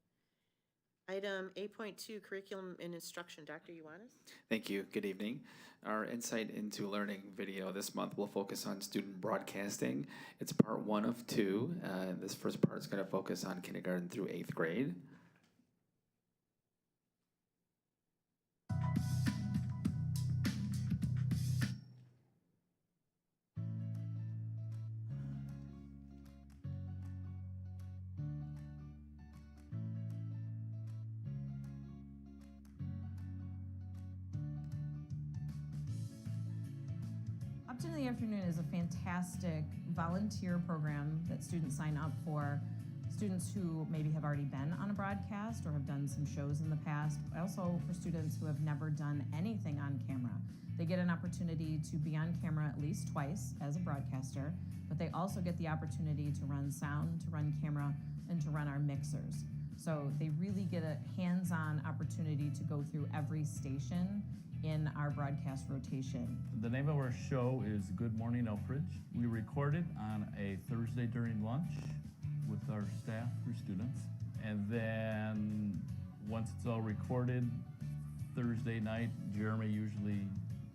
Item 8.2, curriculum and instruction. Dr. Ioannis? Thank you. Good evening. Our Insight into Learning video this month will focus on student broadcasting. It's part 1 of 2. This first part is going to focus on kindergarten through 8th grade. Up to the Afternoon is a fantastic volunteer program that students sign up for. Students who maybe have already been on a broadcast or have done some shows in the past. Also for students who have never done anything on camera. They get an opportunity to be on camera at least twice as a broadcaster, but they also get the opportunity to run sound, to run camera, and to run our mixers. So they really get a hands-on opportunity to go through every station in our broadcast rotation. The name of our show is Good Morning Elkridge. We record it on a Thursday during lunch with our staff or students. And then Once it's all recorded, Thursday night, Jeremy usually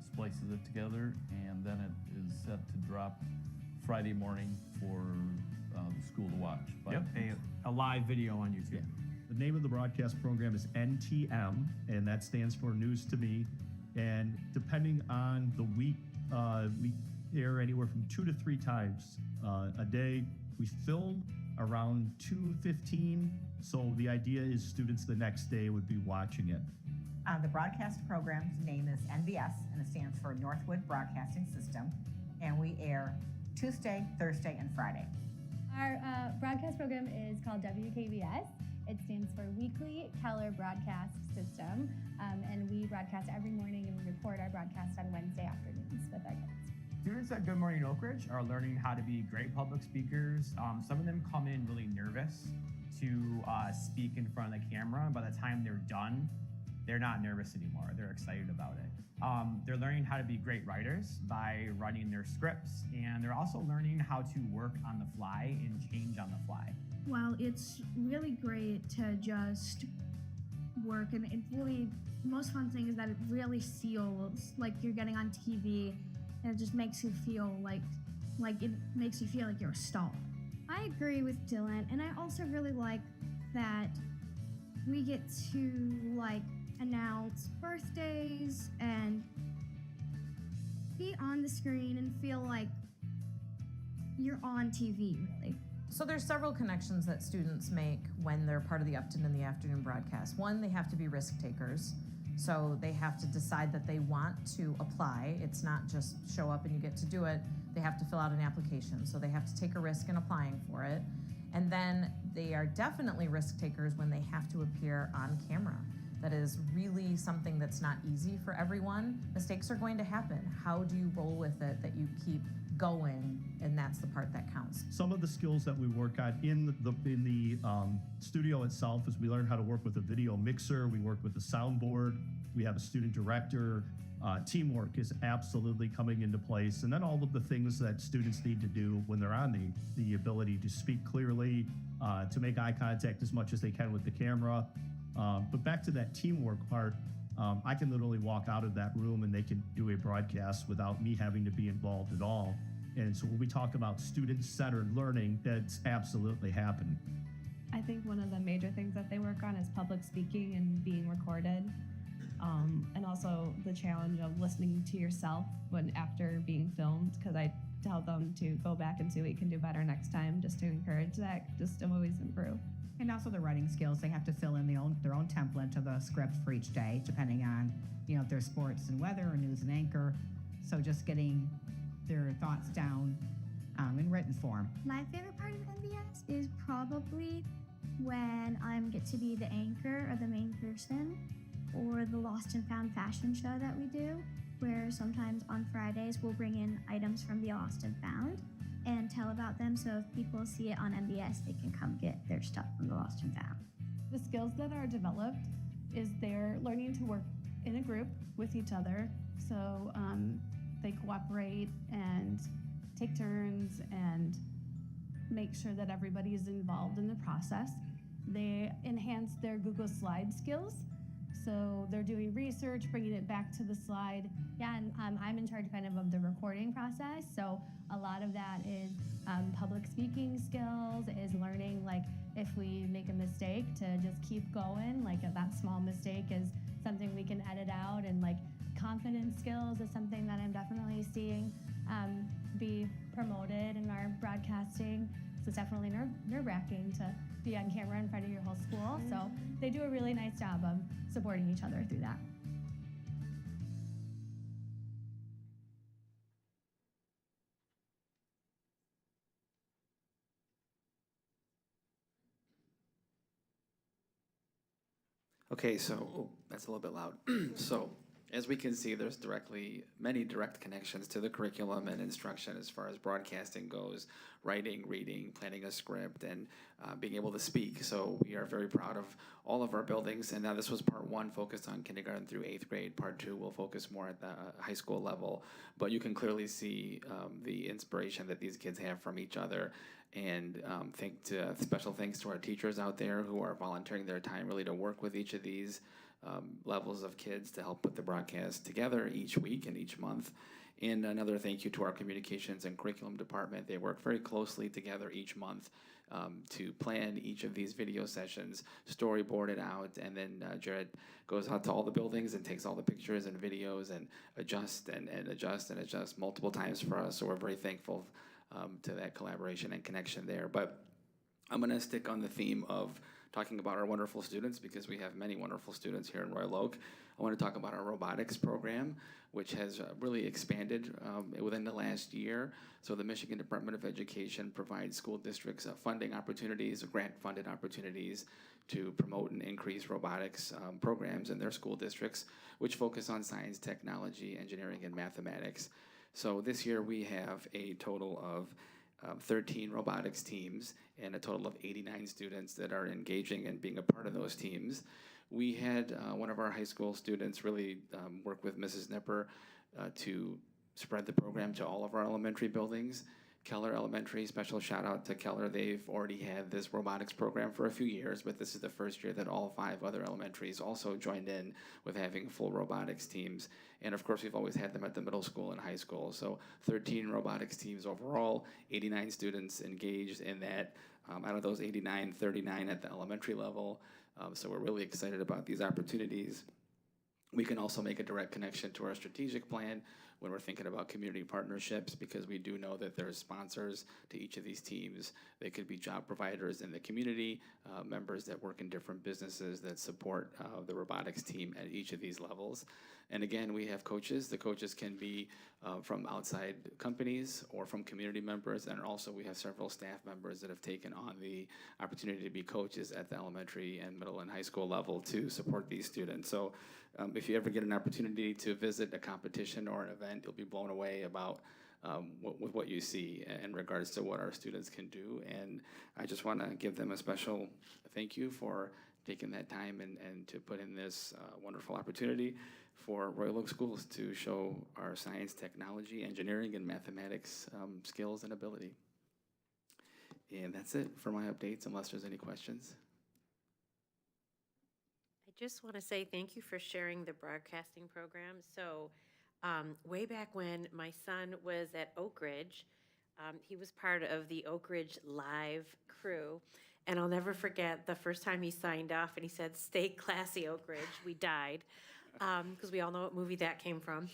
splices it together, and then it is set to drop Friday morning for the school to watch. Yep, a live video on YouTube. The name of the broadcast program is NTM, and that stands for News to Me. And depending on the week, we air anywhere from 2 to 3 times a day. We film around 2:15, so the idea is students the next day would be watching it. The broadcast program's name is NBS, and it stands for Northwood Broadcasting System, and we air Tuesday, Thursday, and Friday. Our broadcast program is called WKBS. It stands for Weekly Keller Broadcast System, and we broadcast every morning, and we record our broadcast on Wednesday afternoons with our kids. Students at Good Morning Oak Ridge are learning how to be great public speakers. Some of them come in really nervous to speak in front of the camera, and by the time they're done, they're not nervous anymore. They're excited about it. They're learning how to be great writers by writing their scripts, and they're also learning how to work on the fly and change on the fly. Well, it's really great to just work, and it really, the most fun thing is that it really feels like you're getting on TV, and it just makes you feel like it makes you feel like you're a star. I agree with Dylan, and I also really like that we get to announce birthdays and be on the screen and feel like you're on TV, really. So there's several connections that students make when they're part of the Upton in the Afternoon broadcast. One, they have to be risk takers. So they have to decide that they want to apply. It's not just show up and you get to do it. They have to fill out an application. So they have to take a risk in applying for it. And then they are definitely risk takers when they have to appear on camera. That is really something that's not easy for everyone. Mistakes are going to happen. How do you roll with it that you keep going? And that's the part that counts. Some of the skills that we work on in the studio itself is we learn how to work with a video mixer. We work with the soundboard. We have a student director. Teamwork is absolutely coming into place. And then all of the things that students need to do when they're on the ability to speak clearly, to make eye contact as much as they can with the camera. But back to that teamwork part, I can literally walk out of that room and they can do a broadcast without me having to be involved at all. And so when we talk about student-centered learning, that's absolutely happening. I think one of the major things that they work on is public speaking and being recorded. And also the challenge of listening to yourself after being filmed, because I tell them to go back and see what you can do better next time, just to encourage that, just to always improve. And also the writing skills, they have to fill in their own template of the script for each day, depending on, if there's sports and weather or news and anchor. So just getting their thoughts down in written form. My favorite part of MBS is probably when I get to be the anchor or the main person, or the Lost and Found fashion show that we do, where sometimes on Fridays we'll bring in items from the Lost and Found and tell about them, so if people see it on MBS, they can come get their stuff from the Lost and Found. The skills that are developed is they're learning to work in a group with each other. So they cooperate and take turns and make sure that everybody is involved in the process. They enhance their Google Slide skills. So they're doing research, bringing it back to the slide. Yeah, and I'm in charge of the recording process. So a lot of that is public speaking skills, is learning if we make a mistake to just keep going. That small mistake is something we can edit out, and confidence skills is something that I'm definitely seeing be promoted in our broadcasting. So it's definitely nerve-wracking to be on camera in front of your whole school. So they do a really nice job of supporting each other through that. Okay, so that's a little bit loud. So As we can see, there's many direct connections to the curriculum and instruction as far as broadcasting goes, writing, reading, planning a script, and being able to speak. So we are very proud of all of our buildings. And now this was part one, focused on kindergarten through 8th grade. Part two will focus more at the high school level. But you can clearly see the inspiration that these kids have from each other. And special thanks to our teachers out there who are volunteering their time really to work with each of these levels of kids to help put the broadcast together each week and each month. And another thank you to our communications and curriculum department. They work very closely together each month to plan each of these video sessions, storyboard it out, and then Jared goes out to all the buildings and takes all the pictures and videos and adjust multiple times for us. So we're very thankful to that collaboration and connection there. But I'm going to stick on the theme of talking about our wonderful students because we have many wonderful students here in Royal Oak. I want to talk about our robotics program, which has really expanded within the last year. So the Michigan Department of Education provides school districts funding opportunities, grant-funded opportunities to promote and increase robotics programs in their school districts, which focus on science, technology, engineering, and mathematics. So this year we have a total of 13 robotics teams and a total of 89 students that are engaging and being a part of those teams. We had one of our high school students really work with Mrs. Nipper to spread the program to all of our elementary buildings. Keller Elementary, special shout out to Keller. They've already had this robotics program for a few years, but this is the first year that all 5 other elementaries also joined in with having full robotics teams. And of course, we've always had them at the middle school and high school. So 13 robotics teams overall, 89 students engaged in that. Out of those 89, 39 at the elementary level. So we're really excited about these opportunities. We can also make a direct connection to our strategic plan when we're thinking about community partnerships, because we do know that there's sponsors to each of these teams. They could be job providers in the community, members that work in different businesses that support the robotics team at each of these levels. And again, we have coaches. The coaches can be from outside companies or from community members, and also we have several staff members that have taken on the opportunity to be coaches at the elementary and middle and high school level to support these students. So if you ever get an opportunity to visit a competition or an event, you'll be blown away about with what you see in regards to what our students can do. And I just want to give them a special thank you for taking that time and to put in this wonderful opportunity for Royal Oak Schools to show our science, technology, engineering, and mathematics skills and ability. And that's it for my updates, unless there's any questions. I just want to say thank you for sharing the broadcasting program. So way back when my son was at Oak Ridge, he was part of the Oak Ridge Live crew. And I'll never forget the first time he signed off and he said, "Stay classy, Oak Ridge." We died, because we all know what movie that came from.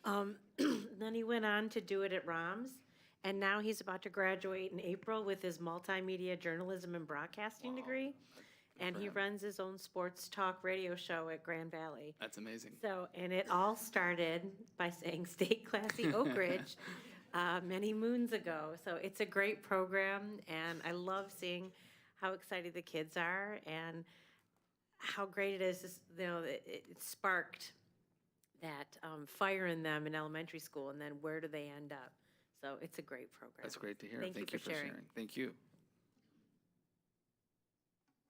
Then he went on to do it at Roms. And now he's about to graduate in April with his multimedia journalism and broadcasting degree. And he runs his own sports talk radio show at Grand Valley. That's amazing. So, and it all started by saying "Stay classy, Oak Ridge," many moons ago. So it's a great program, and I love seeing how excited the kids are and how great it is. You know, it sparked that fire in them in elementary school, and then where do they end up? So it's a great program. That's great to hear. Thank you for sharing. Thank you.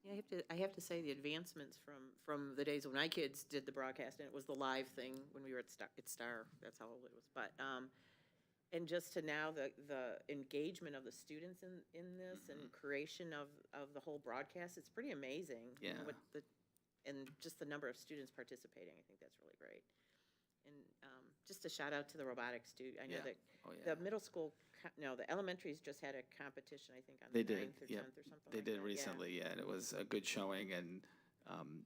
Yeah, I have to say the advancements from the days when my kids did the broadcast, and it was the live thing when we were at Star. That's how old it was. But and just to now the engagement of the students in this and creation of the whole broadcast, it's pretty amazing. Yeah. And just the number of students participating, I think that's really great. And just a shout out to the robotics student. I know that the middle school, the elementaries just had a competition, I think, on the 9th or 10th or something They like did that. recently, and it was a good showing. And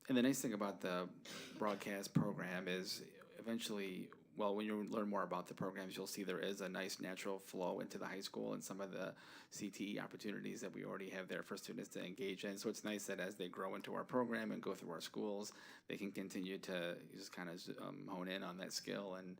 the nice thing about the broadcast program is eventually, well, when you learn more about the programs, you'll see there is a nice natural flow into the high school and some of the CTE opportunities that we already have there for students to engage in. So it's nice that as they grow into our program and go through our schools, they can continue to just kind of hone in on that skill and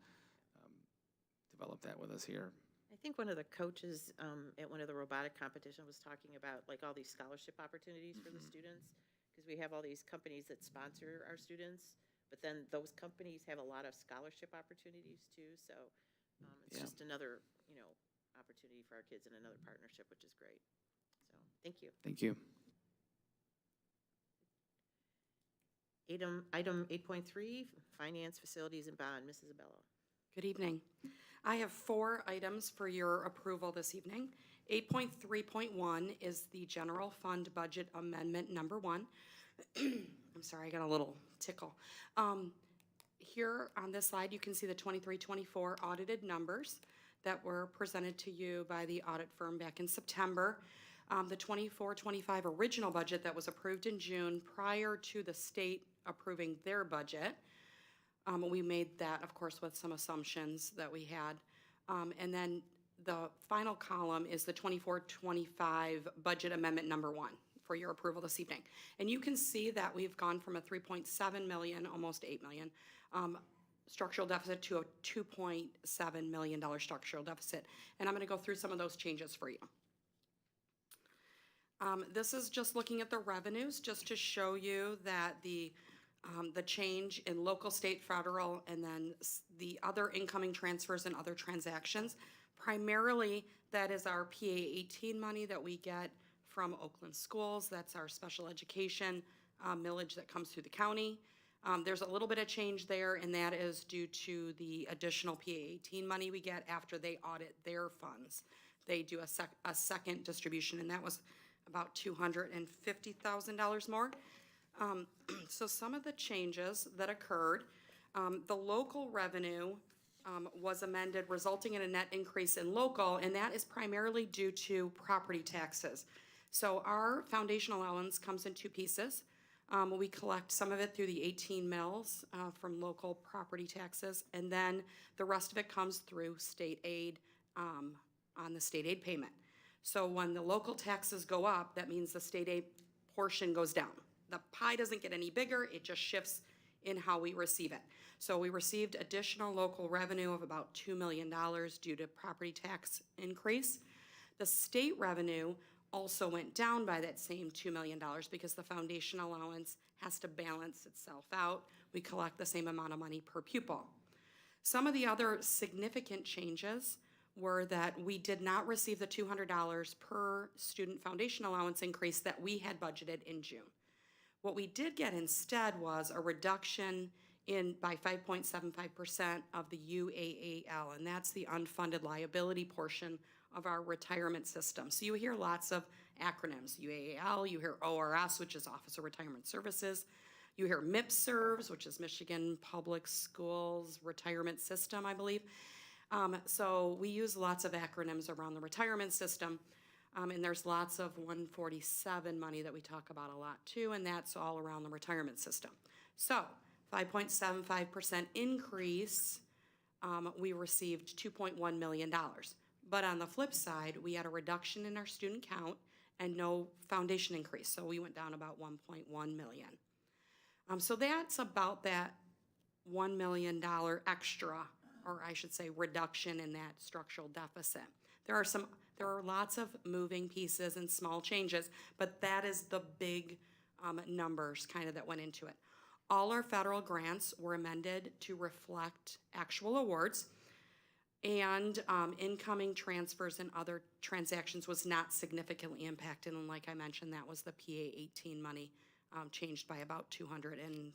develop that with us here. I think one of the coaches at one of the robotic competition was talking about like all these scholarship opportunities for the students, because we have all these companies that sponsor our students But then those companies have a lot of scholarship opportunities too, so it's Yeah. just another, opportunity for our kids and another partnership, which is great. So, thank you. Thank you. Item 8.3, Finance, Facilities, and Bond. Mrs. Abello. Good evening. I have 4 items for your approval this evening. 8.3.1 is the General Fund Budget Amendment Number 1. I'm sorry, I got a little tickle. Here on this slide, you can see the 23-24 audited numbers that were presented to you by the audit firm back in September. The 24-25 original budget that was approved in June prior to the state approving their budget. We made that, of course, with some assumptions that we had. And then the final column is the 24-25 budget amendment number 1 for your approval this evening. And you can see that we've gone from a 3.7 million, almost 8 million, structural deficit to a $2.7 million structural deficit. And I'm going to go through some of those changes for you. This is just looking at the revenues, just to show you that the change in local, state, federal, and then the other incoming transfers and other transactions. Primarily, that is our PA-18 money that we get from Oakland schools. That's our special education millage that comes through the county. There's a little bit of change there, and that is due to the additional PA-18 money we get after they audit their funds. They do a second distribution, and that was about $250,000 more. So some of the changes that occurred, the local revenue was amended, resulting in a net increase in local, and that is primarily due to property taxes. So our foundation allowance comes in 2 pieces. We collect some of it through the 18 mills from local property taxes, and then the rest of it comes through state aid on the state aid payment. So when the local taxes go up, that means the state aid portion goes down. The pie doesn't get any bigger, it just shifts in how we receive it. So we received additional local revenue of about $2 million due to property tax increase. The state revenue also went down by that same $2 million because the foundation allowance has to balance itself out. We collect the same amount of money per pupil. Some of the other significant changes were that we did not receive the $200 per student foundation allowance increase that we had budgeted in June. What we did get instead was a reduction by 5.75% of the UAAL, and that's the unfunded liability portion of our retirement system. So you hear lots of acronyms, UAAL, you hear ORS, which is Office of Retirement Services, you hear MIPSERVS, which is Michigan Public Schools Retirement System, I believe. So we use lots of acronyms around the retirement system. And there's lots of 147 money that we talk about a lot too, and that's all around the retirement system. So 5.75% increase, we received $2.1 million. But on the flip side, we had a reduction in our student count and no foundation increase. So we went down about 1.1 million. So that's about that $1 million extra, or I should say reduction in that structural deficit. There are lots of moving pieces and small changes, but that is the big numbers kind of that went into it. All our federal grants were amended to reflect actual awards, and incoming transfers and other transactions was not significantly impacted. And like I mentioned, that was the PA-18 money changed by about $240,000.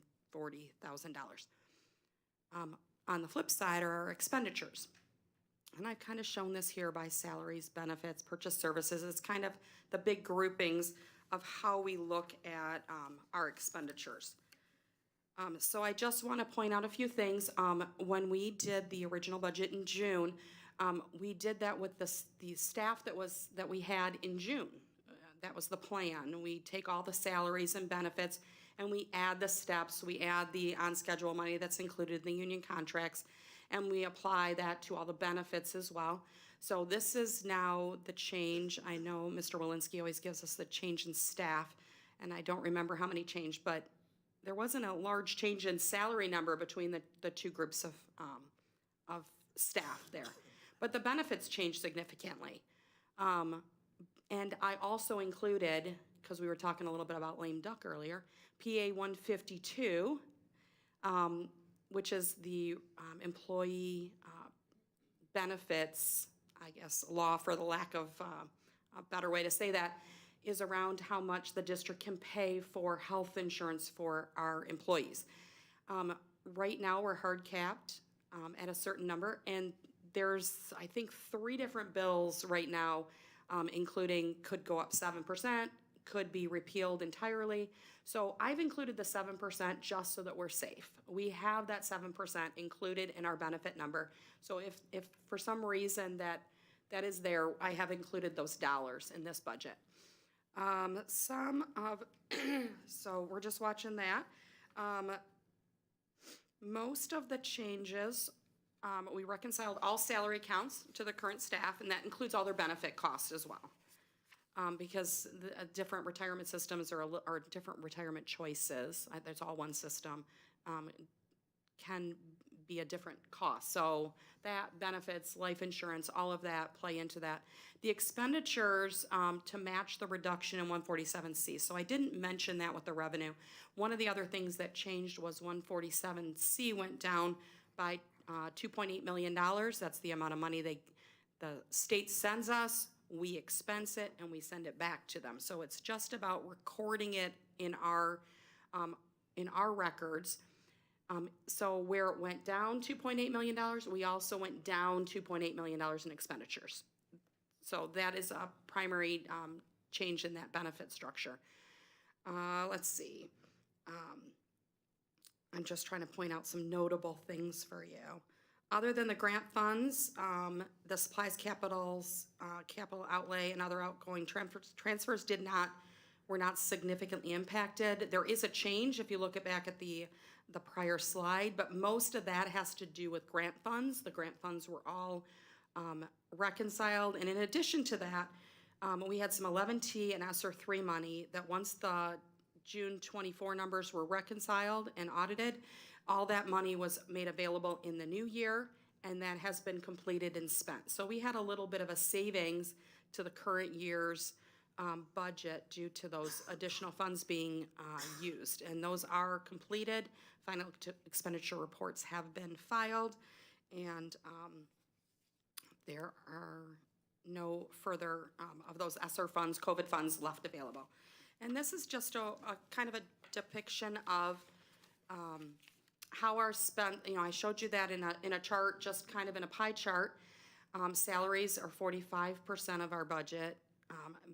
On the flip side are our expenditures. And I've kind of shown this here by salaries, benefits, purchase services. It's kind of the big groupings of how we look at our expenditures. So I just want to point out a few things. When we did the original budget in June, we did that with the staff that we had in June. That was the plan. We take all the salaries and benefits and we add the steps, we add the on-schedule money that's included in the union contracts, and we apply that to all the benefits as well. So this is now the change. I know Mr. Walensky always gives us the change in staff, and I don't remember how many changed, but there wasn't a large change in salary number between the two groups of staff there. But the benefits changed significantly. And I also included, because we were talking a little bit about lame duck earlier, PA 152 which is the employee benefits, I guess, law, for the lack of a better way to say that, is around how much the district can pay for health insurance for our employees. Right now, we're hard capped at a certain number, and there's, I think, 3 different bills right now, including could go up 7%, could be repealed entirely. So I've included the 7% just so that we're safe. We have that 7% included in our benefit number. So if for some reason that is there, I have included those dollars in this budget. So we're just watching that. Most of the changes, we reconciled all salary accounts to the current staff, and that includes all their benefit costs as well. Because the different retirement systems or different retirement choices, there's all one system, can be a different cost. So that, benefits, life insurance, all of that play into that. The expenditures to match the reduction in 147C. So I didn't mention that with the revenue. One of the other things that changed was 147C went down by $2.8 million. That's the amount of money the state sends us. We expense it and we send it back to them. So it's just about recording it in our records. So where it went down $2.8 million, we also went down $2.8 million in expenditures. So that is a primary change in that benefit structure. Let's see. I'm just trying to point out some notable things for you. Other than the grant funds, the supplies capital outlay and other outgoing transfers were not significantly impacted. There is a change if you look back at the prior slide, but most of that has to do with grant funds. The grant funds were all reconciled, and in addition to that, we had some 11T and ESSER 3 money that once the June 24 numbers were reconciled and audited, all that money was made available in the new year, and that has been completed and spent. So we had a little bit of a savings to the current year's budget due to those additional funds being used. And those are completed. Final expenditure reports have been filed, and there are no further of those ESSER funds, COVID funds left available. And this is just a kind of a depiction of how our spent, I showed you that in a chart, just kind of in a pie chart. Salaries are 45% of our budget.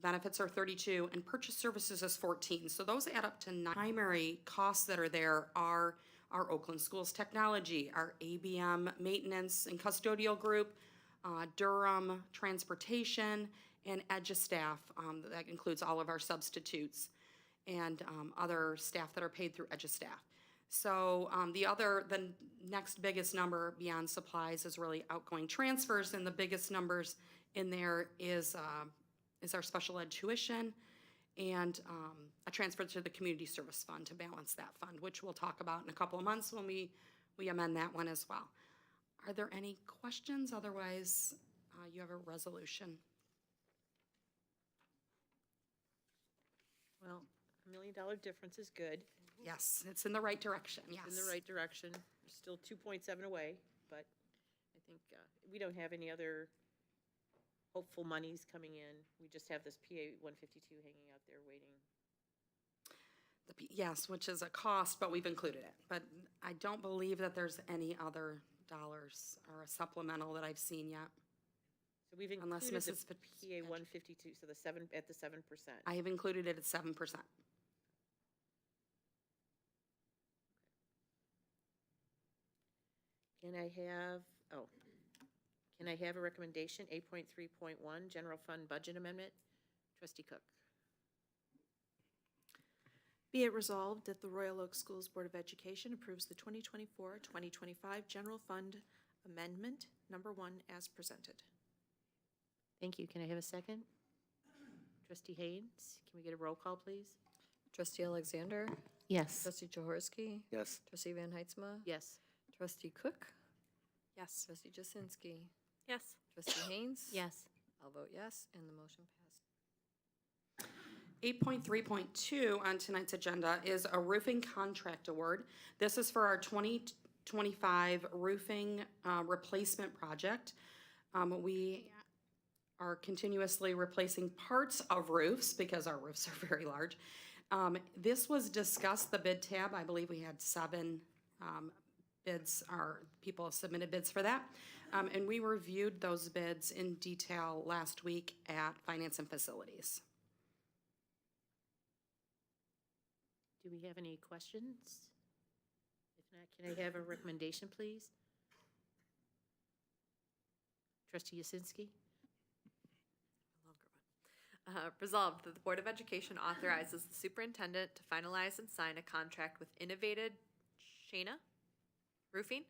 Benefits are 32, and purchase services is 14. So those add up to 9. Primary costs that are there are our Oakland Schools Technology, our ABM maintenance and custodial group, Durham transportation, and EduStaff. That includes all of our substitutes and other staff that are paid through EduStaff. So the next biggest number beyond supplies is really outgoing transfers, and the biggest numbers in there is our special ed tuition and a transfer to the community service fund to balance that fund, which we'll talk about in a couple of months when we amend that one as well. Are there any questions? Otherwise, you have a resolution. Well, $1 million difference is good. Yes, it's in the right direction, yes. It's in the right direction. We're still 2.7 away, but I think we don't have any other hopeful monies coming in. We just have this PA 152 hanging out there waiting. Yes, which is a cost, but we've included it. But I don't believe that there's any other dollars or a supplemental that I've seen yet. So we've included Unless Mrs. the PA 152, so the 7 at the 7%. I have included it at 7%. Can I have a recommendation, 8.3.1, General Fund Budget Amendment? Trustee Cook. Be it resolved that the Royal Oak Schools Board of Education approves the 2024-2025 General Fund Amendment Number 1 as presented. Thank you. Can I have a second? Trustee Haynes, can we get a roll call, please? Trustee Alexander? Yes. Trustee Jaworski? Yes. Trustee Van Heitzma? Yes. Trustee Cook? Yes. Trustee Jasinski? Yes. Trustee Haynes? Yes. I'll vote yes, and the motion passed. 8.3.2 on tonight's agenda is a roofing contract award. This is for our 2025 roofing replacement project. We are continuously replacing parts of roofs because our roofs are very large. This was discussed, the bid tab. I believe we had 7 bids, or people have submitted bids for that. And we reviewed those bids in detail last week at Finance and Facilities. Do we have any questions? If not, can I have a recommendation, please? Trustee Yasinski? Resolved that the Board of Education authorizes the superintendent to finalize and sign a contract with Innovated Shana Roofing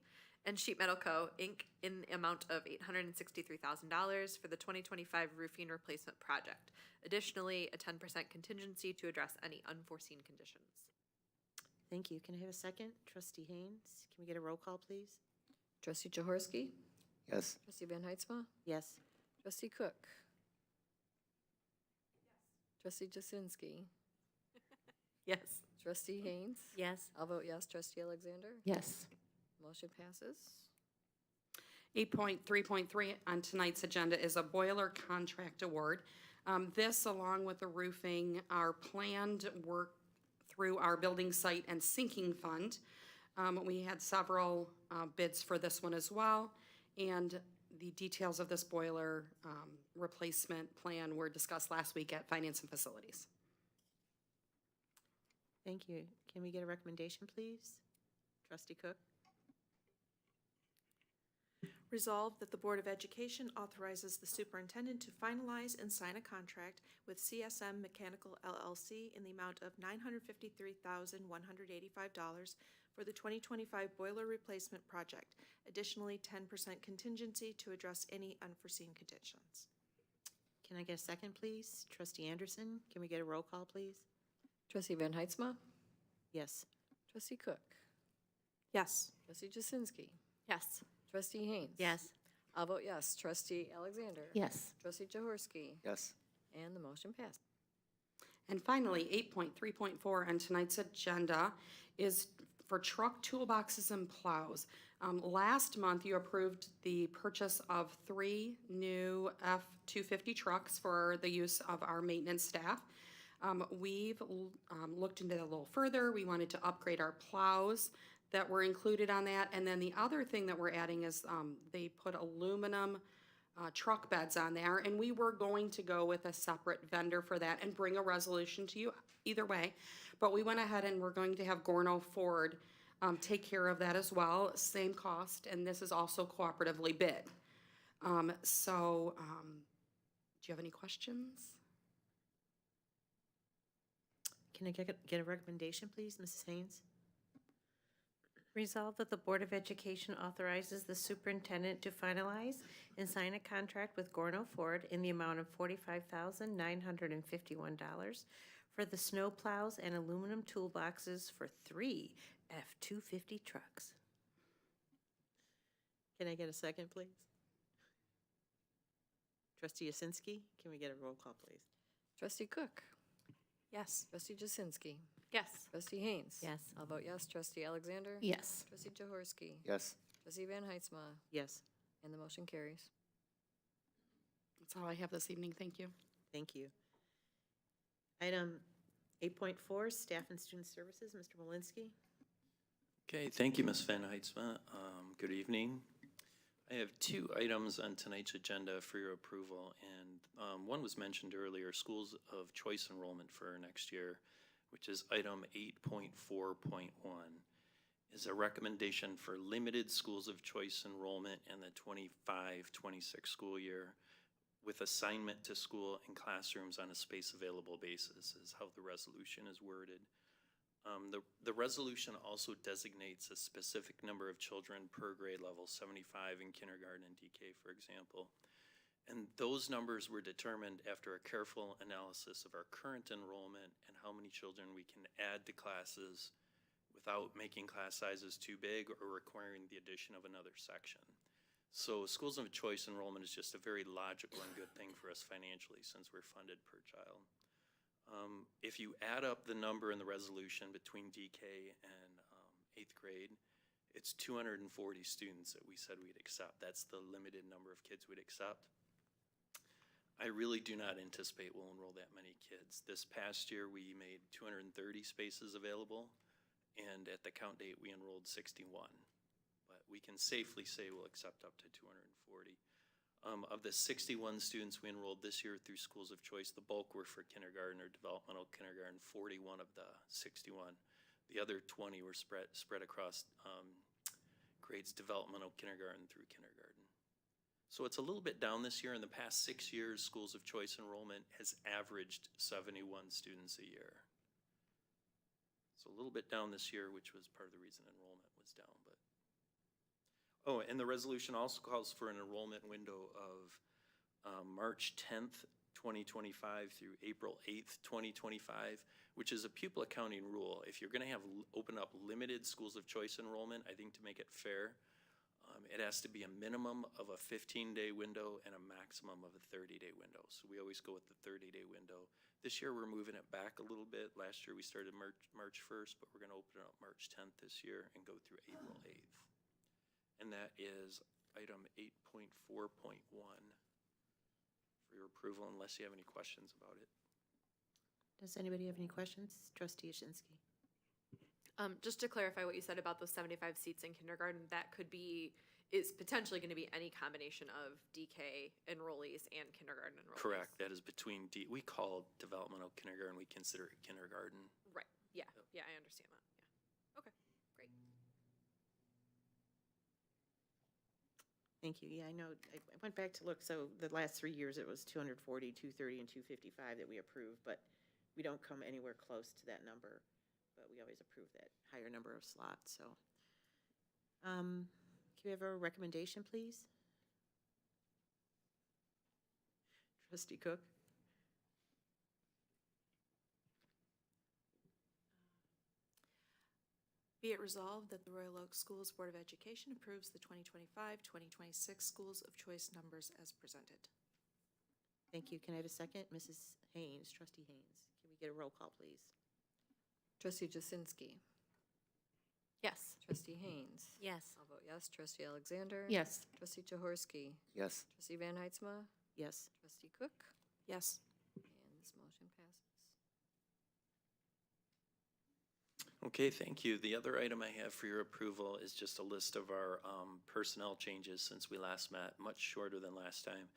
and Sheet Metal Co., Inc. in the amount of $863,000 for the 2025 roofing replacement project. Additionally, a 10% contingency to address any unforeseen conditions. Thank you. Can I have a second? Trustee Haynes, can we get a roll call, please? Trustee Jaworski? Yes. Trustee Van Heitzma? Yes. Trustee Cook? Trustee Jasinski? Yes. Trustee Haynes? Yes. I'll vote yes. Trustee Alexander? Yes. Motion passes. 8.3.3 on tonight's agenda is a boiler contract award. This, along with the roofing, are planned work through our building site and sinking fund. We had several bids for this one as well, and the details of this boiler replacement plan were discussed last week at Finance and Facilities. Thank you. Can we get a recommendation, please? Trustee Cook? Resolved that the Board of Education authorizes the superintendent to finalize and sign a contract with CSM Mechanical LLC in the amount of $953,185 for the 2025 boiler replacement project. Additionally, 10% contingency to address any unforeseen conditions. Can I get a second, please? Trustee Anderson, can we get a roll call, please? Trustee Van Heitzma? Yes. Trustee Cook? Yes. Trustee Jasinski? Yes. Trustee Haynes? Yes. I'll vote yes. Trustee Alexander? Yes. Trustee Jaworski? Yes. And the motion passed. And finally, 8.3.4 on tonight's agenda is for truck toolboxes and plows. Last month, you approved the purchase of 3 new F-250 trucks for the use of our maintenance staff. We've looked into that a little further. We wanted to upgrade our plows that were included on that. And then the other thing that we're adding is they put aluminum truck beds on there, and we were going to go with a separate vendor for that and bring a resolution to you either way. But we went ahead and we're going to have Gorno Ford take care of that as well, same cost, and this is also cooperatively bid. Do you have any questions? Can I get a recommendation, please, Mrs. Haynes? Resolved that the Board of Education authorizes the superintendent to finalize and sign a contract with Gorno Ford in the amount of $45,951 for the snow plows and aluminum toolboxes for 3 F-250 trucks. Can I get a second, please? Trustee Yasinski, can we get a roll call, please? Trustee Cook? Yes. Trustee Jasinski? Yes. Trustee Haynes? Yes. I'll vote yes. Trustee Alexander? Yes. Trustee Jaworski? Yes. Trustee Van Heitzma? Yes. And the motion carries. That's all I have this evening. Thank you. Thank you. Item 8.4, Staff and Student Services, Mr. Malinsky. Okay, thank you, Ms. Van Heitzma. Good evening. I have 2 items on tonight's agenda for your approval, and one was mentioned earlier, schools of choice enrollment for next year, which is item 8.4.1, is a recommendation for limited schools of choice enrollment in the 25-26 school year with assignment to school and classrooms on a space available basis is how the resolution is worded. The resolution also designates a specific number of children per grade level, 75 in kindergarten and DK, for example. And those numbers were determined after a careful analysis of our current enrollment and how many children we can add to classes without making class sizes too big or requiring the addition of another section. So schools of choice enrollment is just a very logical and good thing for us financially since we're funded per child. If you add up the number in the resolution between DK and 8th grade, it's 240 students that we said we'd accept. That's the limited number of kids we'd accept. I really do not anticipate we'll enroll that many kids. This past year, we made 230 spaces available, and at the count date, we enrolled 61. But we can safely say we'll accept up to 240. Of the 61 students we enrolled this year through schools of choice, the bulk were for kindergarten or developmental kindergarten, 41 of the 61. The other 20 were spread across grades developmental kindergarten through kindergarten. So it's a little bit down this year. In the past 6 years, schools of choice enrollment has averaged 71 students a year. So a little bit down this year, which was part of the reason enrollment was down. But oh, and the resolution also calls for an enrollment window of March 10th, 2025 through April 8th, 2025, which is a pupil accounting rule. If you're going to have open up limited schools of choice enrollment, I think to make it fair, it has to be a minimum of a 15-day window and a maximum of a 30-day window. So we always go with the 30-day window. This year we're moving it back a little bit. Last year we started March 1st, but we're going to open it up March 10th this year and go through April 8th. And that is item 8.4.1 for your approval, unless you have any questions about it. Does anybody have any questions? Trustee Ashinsky. Just to clarify what you said about those 75 seats in kindergarten, that is potentially going to be any combination of DK enrollees and kindergarten enrollees. Correct. That is between we call developmental kindergarten, we consider it kindergarten. Right. Yeah. Yeah, I understand that. Yeah. Okay. Great. Thank you. Yeah, I know. I went back to look. So the last 3 years, it was 240, 230, and 255 that we approved, but we don't come anywhere close to that number. But we always approve that higher number of slots. So, can we have a recommendation, please? Trustee Cook. Be it resolved that the Royal Oak Schools Board of Education approves the 2025-2026 Schools of Choice numbers as presented. Thank you. Can I have a second? Mrs. Haynes, Trustee Haynes. Can we get a roll call, please? Trustee Jasinski. Yes. Trustee Haynes. Yes. I'll vote yes. Trustee Alexander. Yes. Trustee Jaworski. Yes. Trustee Van Heitzma. Yes. Trustee Cook. Yes. And this motion passes. Okay, thank you. The other item I have for your approval is just a list of our personnel changes since we last met, much shorter than last time.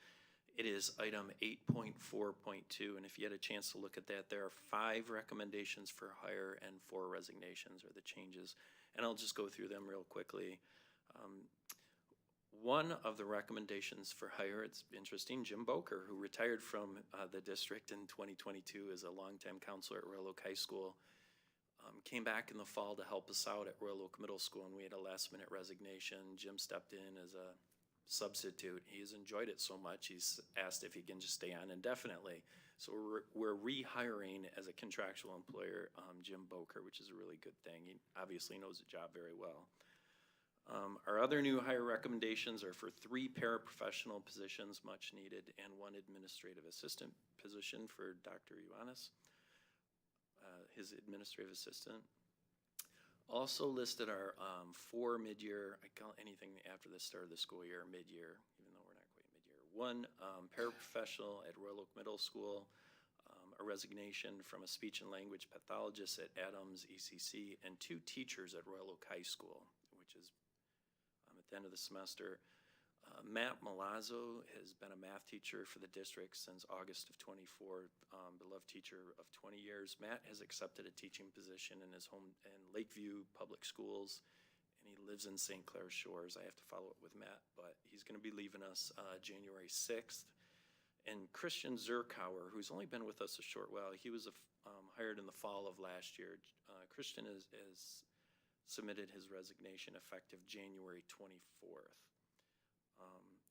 It is item 8.4.2, and if you had a chance to look at that, there are 5 recommendations for hire and 4 resignations or the changes. And I'll just go through them real quickly. One of the recommendations for hire, it's interesting, Jim Boker, who retired from the district in 2022 as a longtime counselor at Royal Oak High School, came back in the fall to help us out at Royal Oak Middle School, and we had a last-minute resignation. Jim stepped in as a substitute. He's enjoyed it so much, he's asked if he can just stay on indefinitely. So we're rehiring as a contractual employer Jim Boker, which is a really good thing. He obviously knows the job very well. Our other new hire recommendations are for 3 paraprofessional positions, much needed, and 1 administrative assistant position for Dr. Ioannis, his administrative assistant. Also listed are 4 mid-year, I call anything after the start of the school year mid-year, even though we're not quite mid-year. 1 paraprofessional at Royal Oak Middle School, a resignation from a speech and language pathologist at Adams ECC, and 2 teachers at Royal Oak High School, which is at the end of the semester. Matt Malazzo has been a math teacher for the district since August of 24, beloved teacher of 20 years. Matt has accepted a teaching position in his home in Lakeview Public Schools, and he lives in St. Clair Shores. I have to follow up with Matt, but he's going to be leaving us January 6th. And Christian Zerkauer, who's only been with us a short while, he was hired in the fall of last year. Christian has submitted his resignation effective January 24th.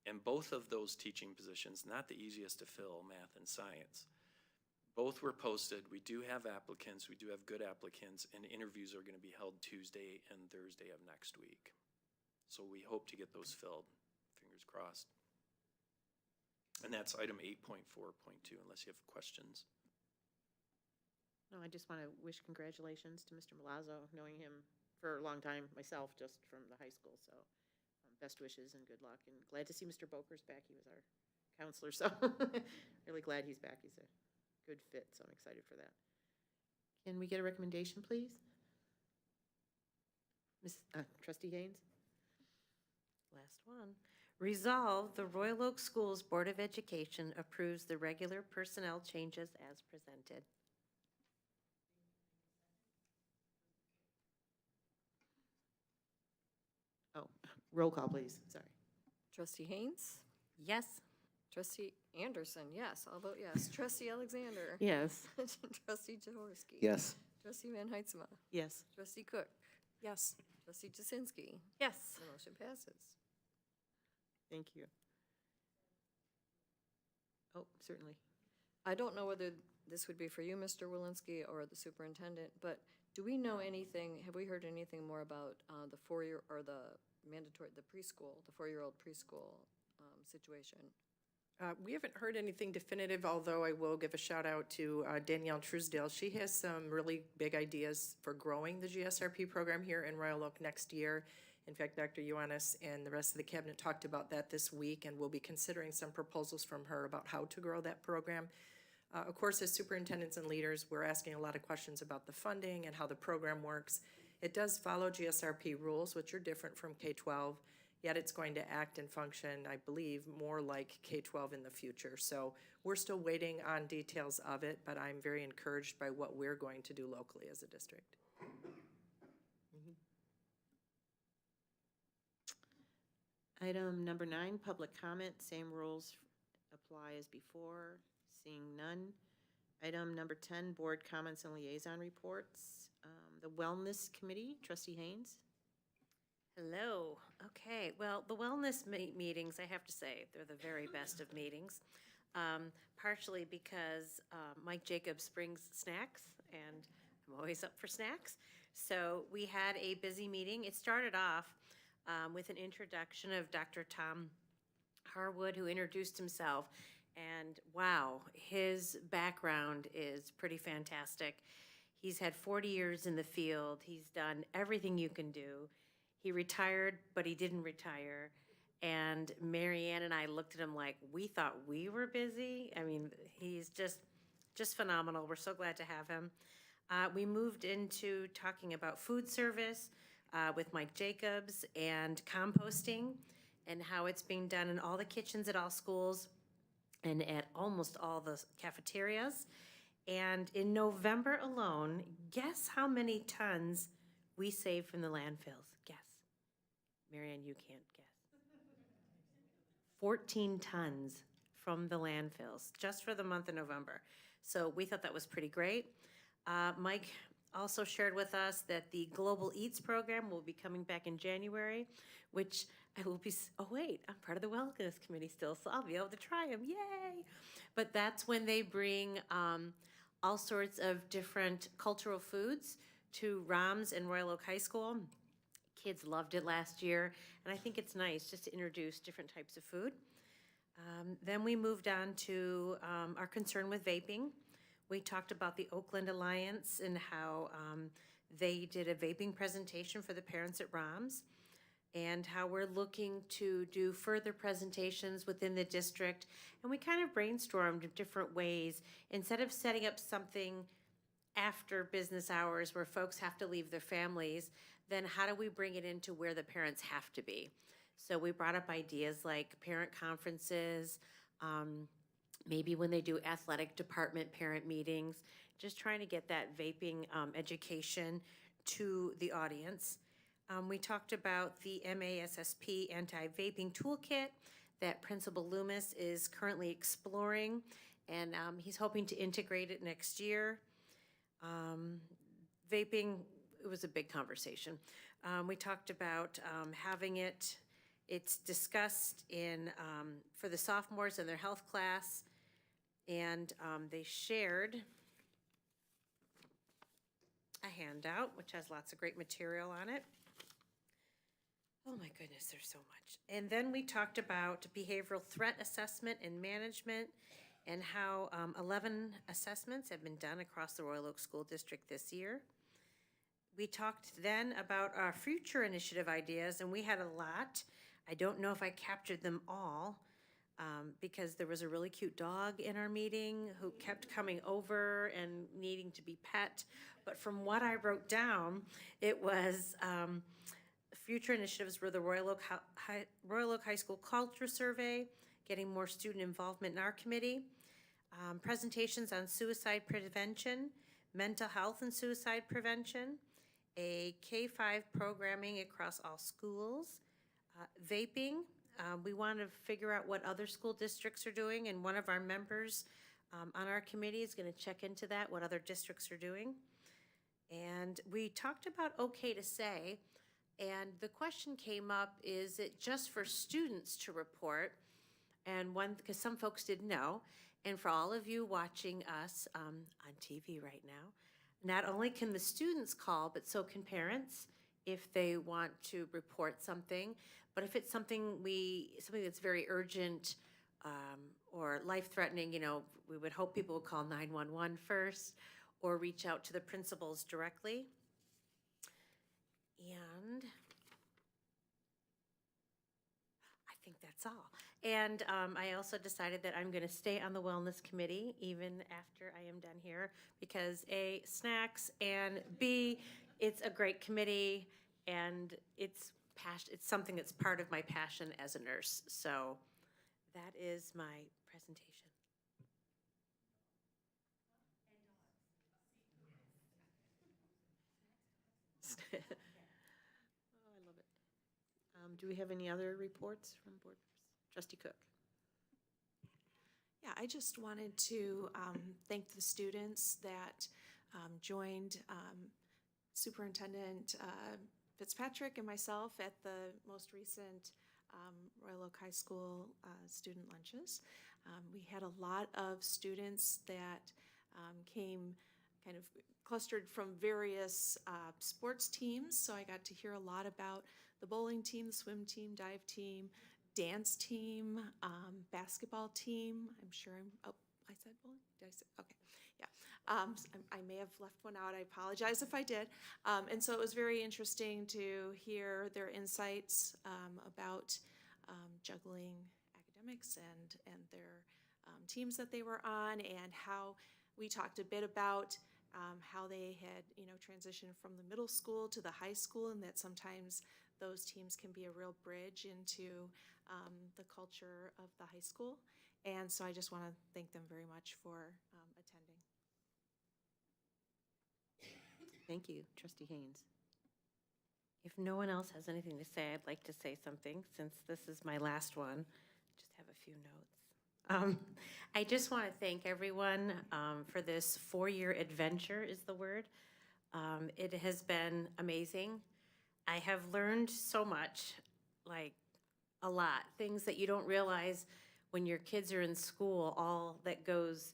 And both of those teaching positions, not the easiest to fill, math and science, both were posted. We do have applicants. We do have good applicants, and interviews are going to be held Tuesday and Thursday of next week. So we hope to get those filled, fingers crossed. And that's item 8.4.2, unless you have questions. No, I just want to wish congratulations to Mr. Milazzo, knowing him for a long time myself, just from the high school. So best wishes and good luck. And glad to see Mr. Boker's back. He was our counselor, so really glad he's back. He's a good fit, so I'm excited for that. Can we get a recommendation, please? Trustee Haynes? Last one. Resolve, the Royal Oak Schools Board of Education approves the regular personnel changes as presented. Oh, roll call, please. Sorry. Trustee Haynes? Yes. Trustee Anderson, yes. I'll vote yes. Trustee Alexander? Yes. Trustee Jaworski? Yes. Trustee Van Heitzema? Yes. Trustee Cook? Yes. Trustee Jasinski? Yes. The motion passes. Thank you. Oh, certainly. I don't know whether this would be for you, Mr. Walensky, or the superintendent, but do we know anything, have we heard anything more about the four-year, or the mandatory, the preschool, the four-year-old preschool situation? We haven't heard anything definitive, although I will give a shout out to Danielle Truesdale. She has some really big ideas for growing the GSRP program here in Royal Oak next year. In fact, Dr. Ioannis and the rest of the cabinet talked about that this week, and we'll be considering some proposals from her about how to grow that program. Of course, as superintendents and leaders, we're asking a lot of questions about the funding and how the program works. It does follow GSRP rules, which are different from K-12, yet it's going to act and function, I believe, more like K-12 in the future. So we're still waiting on details of it, but I'm very encouraged by what we're going to do locally as a district. Item number 9, public comment. Same rules apply as before. Seeing none. Item number 10, board comments and liaison reports. The Wellness Committee, Trustee Haynes. Hello. Okay, well, the wellness meetings, I have to say, they're the very best of meetings. Partially because Mike Jacobs brings snacks, and I'm always up for snacks. So we had a busy meeting. It started off with an introduction of Dr. Tom Harwood, who introduced himself. And wow, his background is pretty fantastic. He's had 40 years in the field. He's done everything you can do. He retired, but he didn't retire. And Marianne and I looked at him like we thought we were busy. I mean, he's just phenomenal. We're so glad to have him. We moved into talking about food service with Mike Jacobs and composting and how it's being done in all the kitchens at all schools and at almost all the cafeterias. And in November alone, guess how many tons we saved from the landfills? Guess. Marianne, you can't guess. 14 tons from the landfills, just for the month of November. So we thought that was pretty great. Mike also shared with us that the Global Eats program will be coming back in January, which I will be, oh wait, I'm part of the Wellness Committee still, so I'll be able to try them, yay! But that's when they bring all sorts of different cultural foods to ROMS and Royal Oak High School. Kids loved it last year, and I think it's nice just to introduce different types of food. Then we moved on to our concern with vaping. We talked about the Oakland Alliance and how they did a vaping presentation for the parents at ROMS, and how we're looking to do further presentations within the district. And we kind of brainstormed different ways. Instead of setting up something after business hours where folks have to leave their families, then how do we bring it into where the parents have to be? So we brought up ideas like parent conferences, maybe when they do athletic department parent meetings, just trying to get that vaping education to the audience. We talked about the MASSP anti-vaping toolkit that Principal Loomis is currently exploring, and he's hoping to integrate it next year. Vaping, it was a big conversation. We talked about having it's discussed in for the sophomores in their health class, and they shared a handout, which has lots of great material on it. Oh my goodness, there's so much. And then we talked about behavioral threat assessment and management and how 11 assessments have been done across the Royal Oak School District this year. We talked then about our future initiative ideas, and we had a lot. I don't know if I captured them all, because there was a really cute dog in our meeting who kept coming over and needing to be pet. But from what I wrote down, it was future initiatives were the Royal Oak High School Culture Survey, getting more student involvement in our committee, presentations on suicide prevention, mental health and suicide prevention, a K-5 programming across all schools, vaping. We want to figure out what other school districts are doing, and one of our members on our committee is going to check into that, what other districts are doing. And we talked about okay to say, and the question came up, is it just for students to report? And one, because some folks didn't know, and for all of you watching us on TV right now, not only can the students call, but so can parents if they want to report something. But if it's something that's very urgent or life-threatening, you know, we would hope people would call 911 first or reach out to the principals directly. And I think that's all. And I also decided that I'm going to stay on the Wellness Committee even after I am done here because A, snacks, and B, it's a great committee, and it's something that's part of my passion as a nurse. So that is my presentation. Oh, I love it. Do we have any other reports from board members? Trustee Cook. Yeah, I just wanted to thank the students that joined Superintendent Fitzpatrick and myself at the most recent Royal Oak High School student lunches. We had a lot of students that came kind of clustered from various sports teams, so I got to hear a lot about the bowling team, the swim team, dive team, dance team, basketball team. I'm sure I said bowling? Did I say? Okay, yeah. I may have left one out. I apologize if I did. And so it was very interesting to hear their insights about juggling academics and their teams that they were on, and how we talked a bit about how they had, transitioned from the middle school to the high school, and that sometimes those teams can be a real bridge into the culture of the high school. And so I just want to thank them very much for attending. Thank you. Trustee Haynes. If no one else has anything to say, I'd like to say something since this is my last one. Just have a few notes. I just want to thank everyone for this 4-year adventure is the word. It has been amazing. I have learned so much, like a lot, things that you don't realize when your kids are in school, all that goes,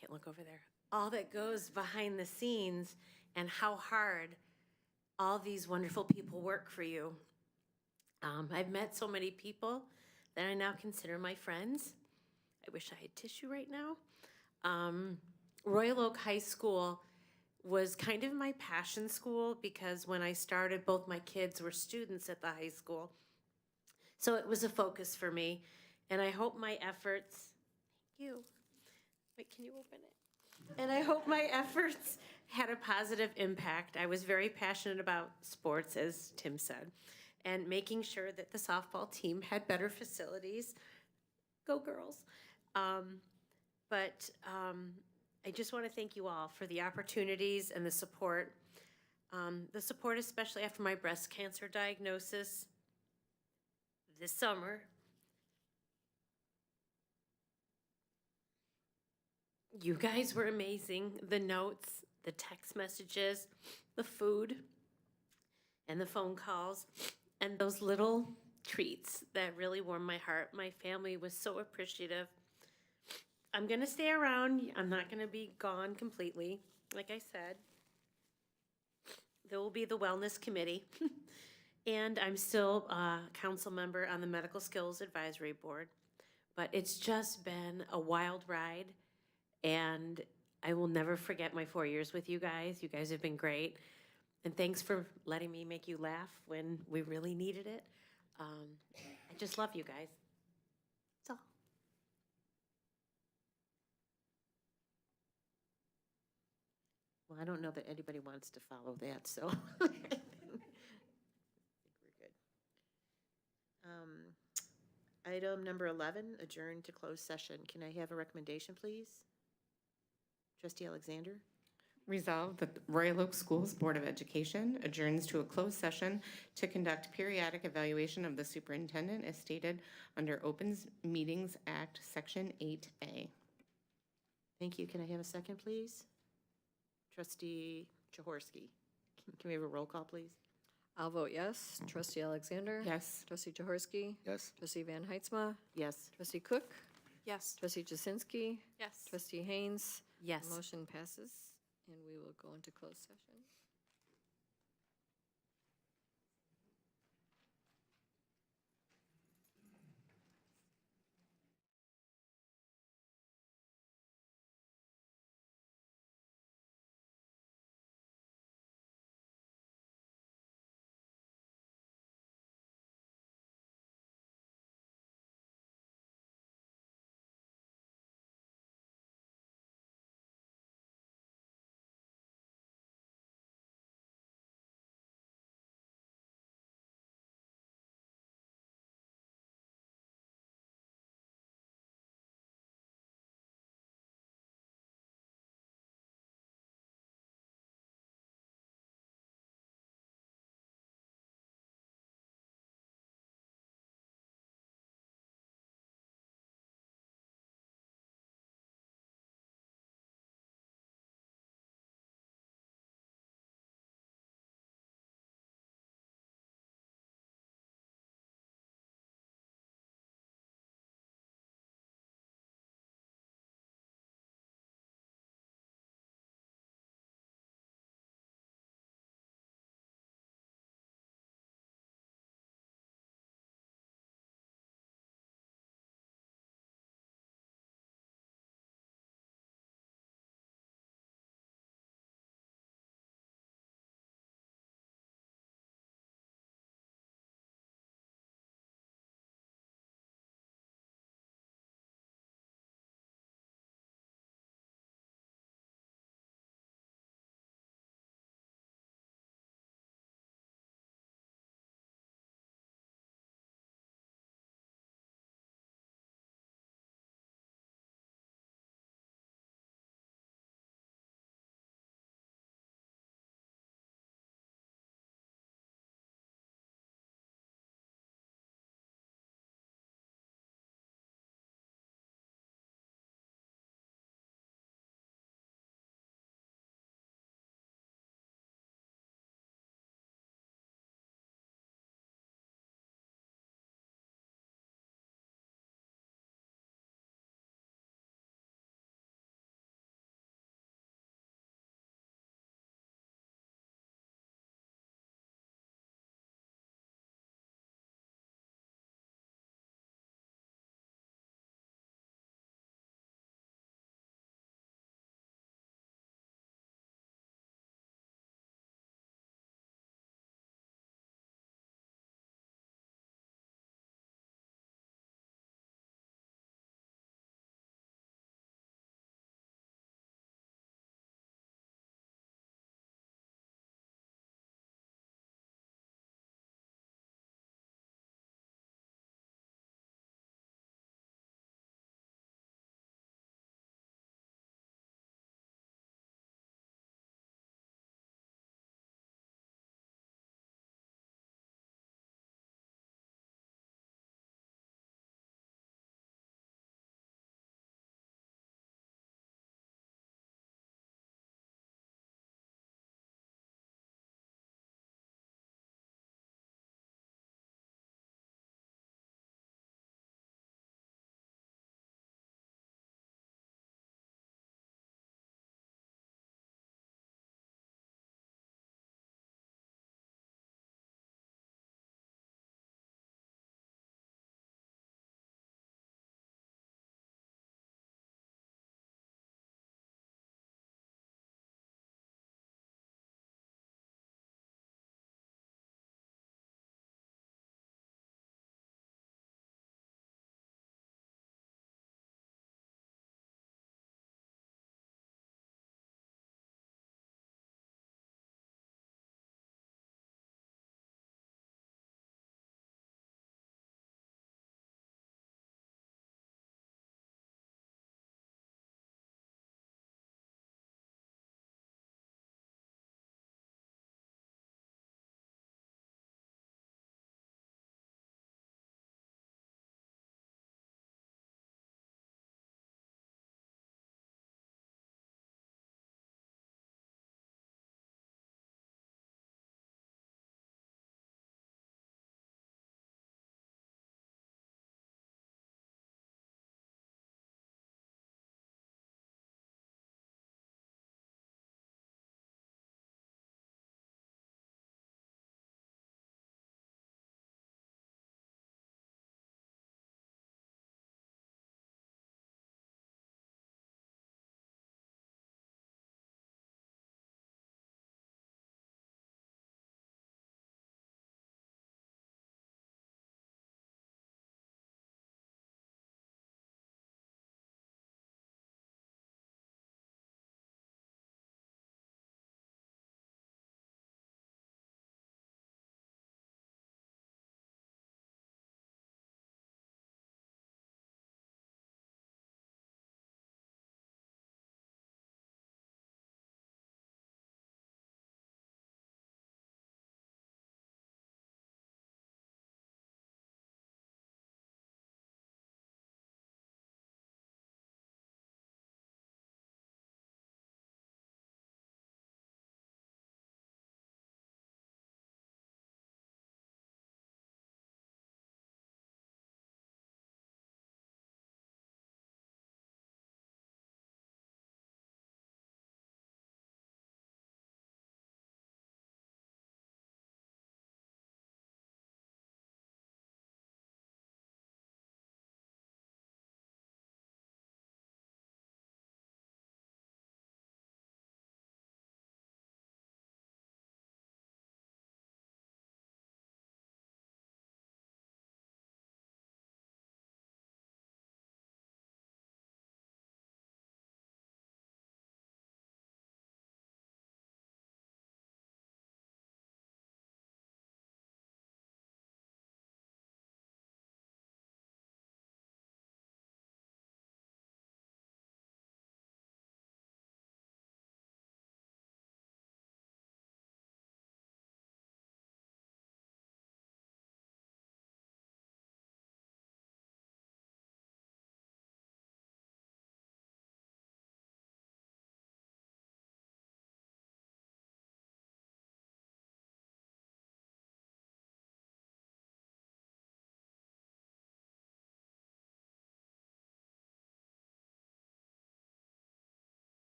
can't look over there, all that goes behind the scenes and how hard all these wonderful people work for you. I've met so many people that I now consider my friends. I wish I had tissue right now. Royal Oak High School was kind of my passion school because when I started, both my kids were students at the high school. So it was a focus for me. And I hope my efforts, thank you. Wait, can you open it? And I hope my efforts had a positive impact. I was very passionate about sports, as Tim said, and making sure that the softball team had better facilities. Go girls. But I just want to thank you all for the opportunities and the support. Especially after my breast cancer diagnosis this summer. You guys were amazing. The notes, the text messages, the food, and the phone calls, and those little treats that really warmed my heart. My family was so appreciative. I'm going to stay around. I'm not going to be gone completely. Like I said, there will be the Wellness Committee, and I'm still a council member on the Medical Skills Advisory Board. but it's just been a wild ride. And I will never forget my 4 years with you guys. You guys have been great. And thanks for letting me make you laugh when we really needed it. I just love you guys. That's all. Well, I don't know that anybody wants to follow that, so. I think we're good. Item number 11, adjourn to closed session. Can I have a recommendation, please? Trustee Alexander? Resolved that the Royal Oak Schools Board of Education adjourns to a closed session to conduct periodic evaluation of the superintendent as stated under Open Meetings Act, Section 8A. Thank you. Can I have a second, please? Trustee Jaworski. Can we have a roll call, please? I'll vote yes. Trustee Alexander? Yes. Trustee Jaworski? Yes. Trustee Van Heitzma? Yes. Trustee Cook? Yes. Trustee Jasinski? Yes. Trustee Haynes? Yes. Motion passes, and we will go into closed session.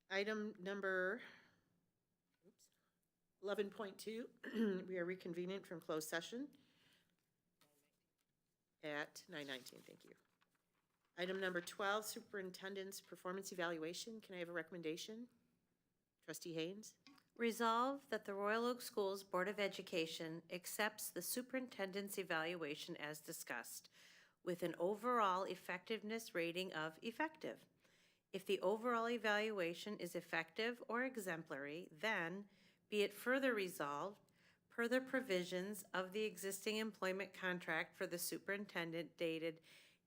Item number 11.2, we are reconvening from closed session at 9:19, thank you. Item number 12, superintendent's performance evaluation. Can I have a recommendation? Trustee Haynes? Resolve that the Royal Oak Schools Board of Education accepts the superintendent's evaluation as discussed, with an overall effectiveness rating of effective. If the overall evaluation is effective or exemplary, then be it further resolved, per the provisions of the existing employment contract for the superintendent dated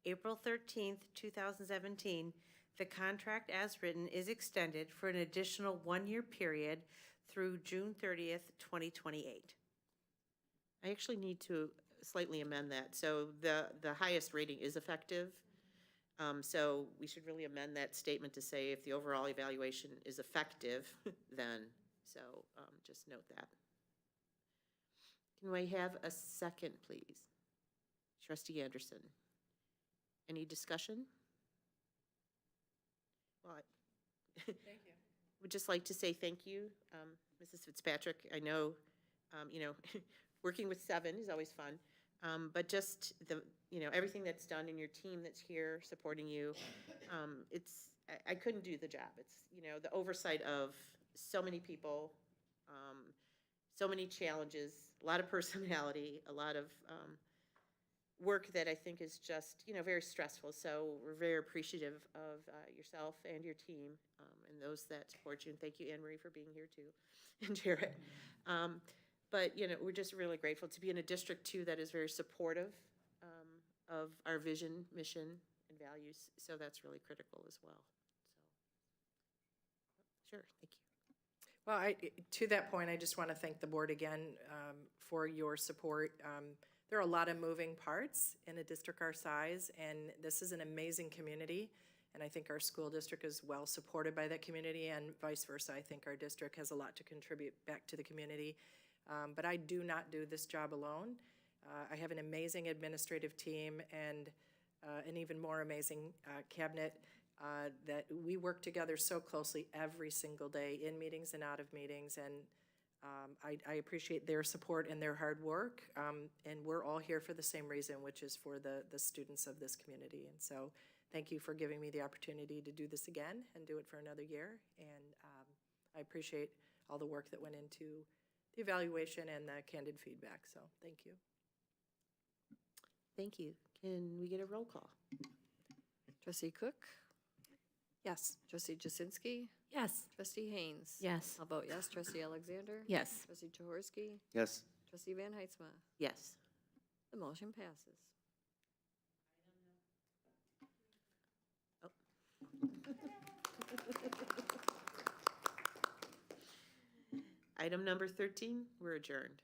April 13th, 2017, the contract as written is extended for an additional one-year period through June 30th, 2028. I actually need to slightly amend that. So the highest rating is effective. So we should really amend that statement to say if the overall evaluation is effective, then, so just note that. Can we have a second, please? Trustee Anderson. Any discussion? Well, Thank you. would just like to say thank you, Mrs. Fitzpatrick. I know, working with 7 is always fun, but just everything that's done in your team that's here supporting you, I couldn't do the job. It's, the oversight of so many people, so many challenges, a lot of personality, a lot of work that I think is just, very stressful. So we're very appreciative of yourself and your team and those that support you. And thank you, Anne Marie, for being here too, and Jared. But, we're just really grateful to be in a district too that is very supportive of our vision, mission, and values. So that's really critical as well. So, sure, thank you. Well, to that point, I just want to thank the board again for your support. There are a lot of moving parts in a district our size, and this is an amazing community, and I think our school district is well supported by that community, and vice versa. I think our district has a lot to contribute back to the community, but I do not do this job alone. I have an amazing administrative team and an even more amazing cabinet that we work together so closely every single day, in meetings and out of meetings, and I appreciate their support and their hard work, and we're all here for the same reason, which is for the students of this community. And so thank you for giving me the opportunity to do this again and do it for another year, and I appreciate all the work that went into the evaluation and the candid feedback, so thank you. Thank you. Can we get a roll call? Trustee Cook? Yes. Trustee Jasinski? Yes. Trustee Haynes? Yes. I'll vote yes. Trustee Alexander? Yes. Trustee Jaworski? Yes. Trustee Van Heitzma? Yes. The motion passes. Item number 13, we're adjourned.